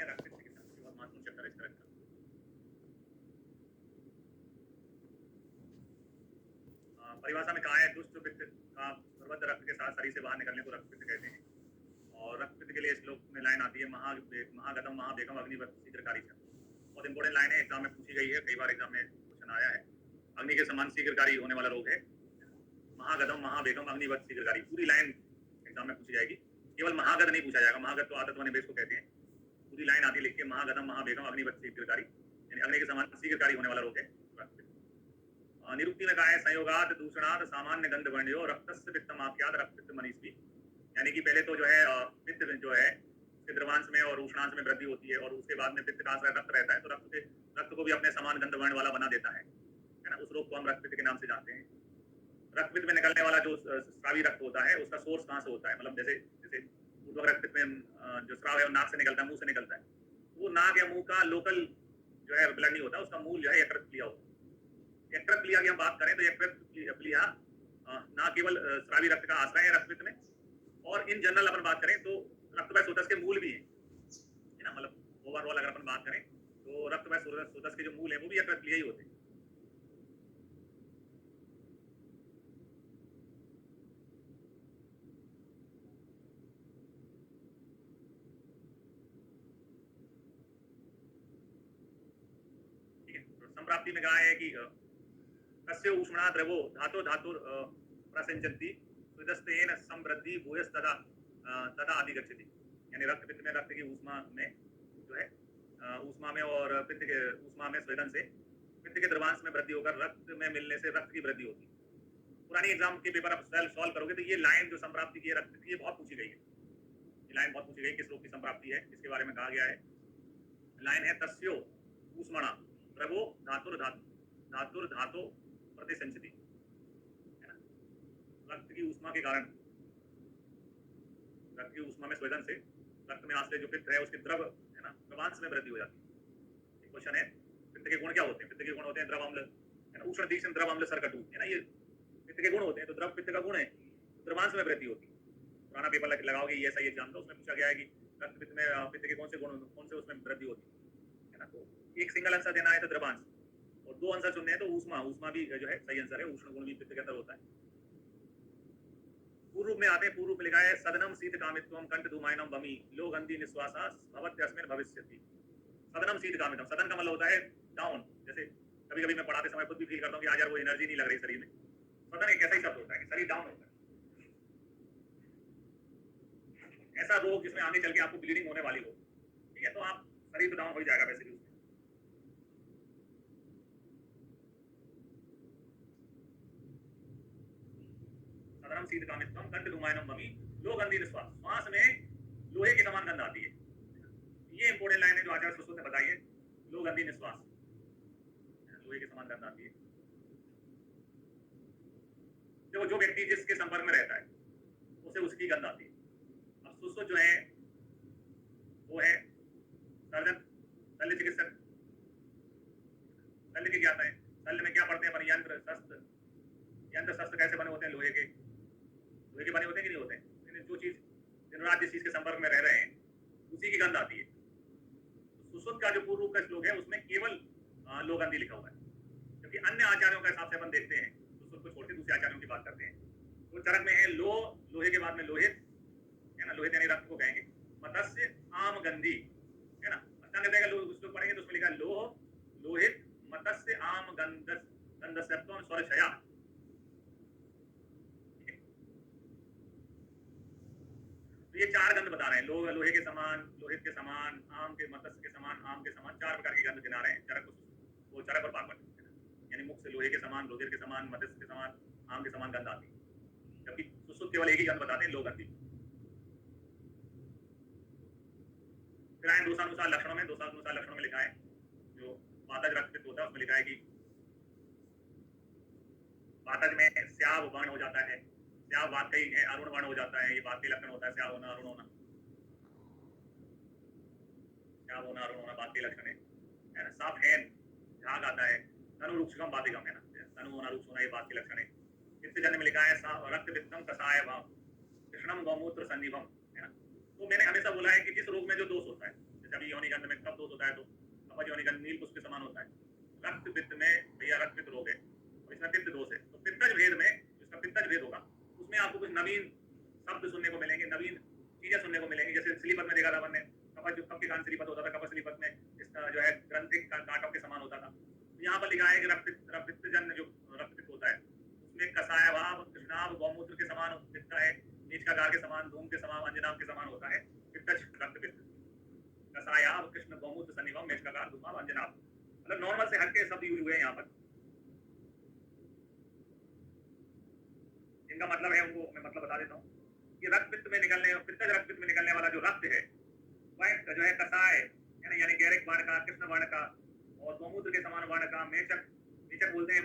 रक्त चिकित्सा बहुत महत्वपूर्ण चैप्टर है इस तरह का। परिभाषा में कहा है दुष्ट पित्त का सर्वत्र रक्त के साथ शरीर से बाहर निकलने को रक्त पित्त कहते हैं। और रक्त पित्त के लिए श्लोक में लाइन आती है, महागतम महाबेगम अग्निवत शीघ्रकारी। बहुत इंपॉर्टेंट लाइन है, एग्जाम में पूछी गई है, कई बार एग्जाम में क्वेश्चन आया है। अग्नि के समान शीघ्रकारी होने वाला रोग है महागतम महाबेगम अग्निवत शीघ्रकारी। पूरी लाइन एग्जाम में पूछी जाएगी, केवल महागत नहीं पूछा जाएगा। महागत तो आदत वाले बेस को कहते हैं। पूरी लाइन आती लिख के, महागतम महाबेगम अग्निवत शीघ्रकारी, यानी अग्नि के समान शीघ्रकारी होने वाला रोग है। निरुक्ति में कहा है संयोगात दूषणात सामान्य गंध वर्ण्यो रक्तस्य पित्तम आख्यात रक्त पित्त मनीषी। यानी कि पहले तो जो है पित्त जो है द्रवांश में और उष्णांश में वृद्धि होती है, और उसके बाद में पित्त का आश्रय रक्त रहता है, तो रक्त को भी अपने समान गंध वर्ण वाला बना देता है ना। उस रोग को हम रक्त पित्त के नाम से जानते हैं। रक्त पित्त में निकलने वाला जो स्रावी रक्त होता है उसका सोर्स कहाँ से होता है, मतलब जैसे जैसे ऊर्ध्वक रक्त पित्त में जो स्राव है वो नाक से निकलता है, मुंह से निकलता है। वो नाक या मुंह का लोकल जो है ब्लड नहीं होता, उसका मूल जो है यकृत प्लिया होता है। यकृत प्लिया की हम बात करें तो यकृत प्लिया ना केवल स्रावी रक्त का आश्रय है रक्तपित्त में, और इन जनरल अपन बात करें तो रक्त स्रोतस के मूल भी है ना, मतलब ओवरऑल अगर अपन बात करें तो रक्त स्रोतस के जो मूल है वो भी यकृत ही होते हैं। ठीक है, तो संप्राप्ति में कहा है कि तस्य ऊष्मणा द्रवो धातो धातुर प्रसंचन्ति स्विदस्तेन समृद्धि भूयस्तदा तदा अधिगच्छति, यानी रक्त पित्त में रक्त की ऊष्मा में जो है ऊष्मा में और पित्त के ऊष्मा में स्वेदन से पित्त के द्रवांश में वृद्धि होकर रक्त में मिलने से रक्त की वृद्धि होती है। पुरानी एग्जाम के पेपर आप सॉल्व करोगे तो ये लाइन जो संप्राप्ति की है रक्त की, ये बहुत पूछी गई है। ये लाइन बहुत पूछी गई, किस रोग की संप्राप्ति है, इसके बारे में कहा गया है। लाइन है तस्यो ऊष्मणा द्रवो धातुर धातो प्रतिसंचति, है ना, रक्त की ऊष्मा के कारण, रक्त की ऊष्मा में स्वेदन से रक्त में आश्रय जो पित्त है उसके द्रव है ना द्रवांश में वृद्धि हो जाती है। क्वेश्चन है पित्त के गुण क्या होते हैं? पित्त के गुण होते हैं द्रव अम्ल, है ना, उष्ण तीक्ष्ण द्रव अम्ल सरकटु, है ना, ये पित्त के गुण होते हैं। तो द्रव पित्त का गुण है, द्रवांश में वृद्धि होती है। पुराना पेपर लगाओगे ये ऐसा एग्जाम का, उसमें पूछा गया है कि रक्त पित्त में पित्त के कौन से गुण, कौन से उसमें वृद्धि होती है ना। तो एक सिंगल आंसर देना है तो द्रवांश, और दो आंसर चुनने हैं तो ऊष्मा भी जो है सही आंसर है। उष्ण गुण भी पित्त के अंदर होता है। पूर्व में आते हैं, पूर्व में लिखा है सदनम शीत कामित्वम कंठ धूमायनम बमी लो गंधी निश्वासा भवत्यस्मिन् भविष्यति। सदनम शीत कामित्वम, सदन का मतलब होता है डाउन। जैसे कभी कभी मैं पढ़ाते समय खुद भी फील करता हूँ कि आज यार वो एनर्जी नहीं लग रही शरीर में। सदन एक ऐसा ही शब्द होता है कि शरीर डाउन होता है। ऐसा रोग जिसमें आगे चल के आपको ब्लीडिंग होने वाली हो, ठीक है, तो आप शरीर तो डाउन हो जाएगा वैसे भी। सदनम शीत कामित्वम कंठ धूमायनम बमी लो गंधी निश्वास, श्वास में लोहे की समान गंध आती है। ये इंपोर्टेंट लाइन है जो आचार्य सुश्रुत ने बताई है, लो गंधी निश्वास, लोहे की समान गंध आती है। जो व्यक्ति जिसके संपर्क में रहता है उसे उसकी गंध आती है। अब सुश्रुत जो है वो है सर्जन, शल्य चिकित्सक। शल्य की ज्ञाता है, शल्य में क्या पढ़ते हैं अपन? यंत्र शस्त्र। यंत्र शस्त्र कैसे बने होते हैं? लोहे के बने होते हैं कि नहीं होते हैं? जो चीज दिन रात जिस चीज के संपर्क में रह रहे हैं उसी की गंध आती है। तो सुश्रुत का जो पूर्व का श्लोक है उसमें केवल लो गंधी लिखा हुआ है, क्योंकि अन्य आचार्यों के हिसाब से अपन देखते हैं, सुश्रुत को छोड़ के दूसरे आचार्यों की बात करते हैं। तो चरक में है लो, लोहे के बाद में लोहित, है ना, लोहित यानी रक्त को कहेंगे। मत्स्य आम गंधी, है ना, उसको पढ़ेंगे तो उसमें लिखा लोह लोहित मत्स्य आम गंधस्यत्वम स्वरक्षया। तो ये चार गंध बता रहे हैं, लोहे के समान, लोहित के समान, आम के मत्स्य के समान, आम के समान, चार प्रकार की गंध गिना रहे हैं चरक को। वो चरक और बागवत, यानी मुख से लोहे के समान, लोहित के समान, मत्स्य के समान, आम के समान गंध आती है, जबकि सुश्रुत केवल एक ही गंध बताते हैं, लो गंधी। फिर आए दोषानुसार लक्षणों में। दोषानुसार लक्षणों में लिखा है जो पातज रक्त पित्त होता है उसमें लिखा है कि पातज में स्याव वर्ण हो जाता है, स्याव वाकई है, अरुण वर्ण हो जाता है। ये बात के लक्षण होता है, स्याव होना, अरुण होना, स्याव होना, अरुण होना बात के लक्षण है ना। साफ है, झाग आता है, तनु रुक्षकम बाधिकम, है ना, तनु होना, रुक्ष होना, ये बात के लक्षण है। इससे जन्म में लिखा है रक्त पित्तम कषाय भाव कृष्णम गौमूत्र सन्निभम, है ना। तो मैंने हमेशा बोला है कि जिस रोग में जो दोष होता है, जैसे अभी योनिगंध में कब दोष होता है तो अपज योनिगंध नील पुष्प के समान होता है। रक्त पित्त में भैया रक्त पित्त रोग है और इसमें पित्त दोष है, तो पित्तज भेद में जिसका पित्तज भेद होगा उसमें आपको कुछ नवीन शब्द सुनने को मिलेंगे, नवीन चीजें सुनने को मिलेंगी। जैसे श्रीपद में देखा था हमने, कपज जो कब के कान श्रीपद होता था, कपज श्रीपद में इसका जो है ग्रंथिक कांटों के समान होता था। तो यहाँ पर लिखा है कि रक्त पित्तजन्य जो रक्त पित्त होता है उसमें कषाय भाव कृष्णाभ गौमूत्र के समान दिखता है, नीचकाकार के समान, धूम के समान, अंजनाभ के समान होता है पित्तज रक्त पित्त। कषायाभ कृष्ण गौमूत्र सन्निभम मेषकाकार धूमाभ अंजनाभ, मतलब नॉर्मल से हटके शब्द यूज हुए हैं यहाँ पर। इनका मतलब है, उनको मैं मतलब बता देता हूँ कि रक्त पित्त में निकलने, पित्तज रक्त पित्त में निकलने वाला जो रक्त है वह जो है कषाय यानी गैरिक वर्ण का, कृष्ण वर्ण का और गौमूत्र के समान वर्ण का, मेचक बोलते हैं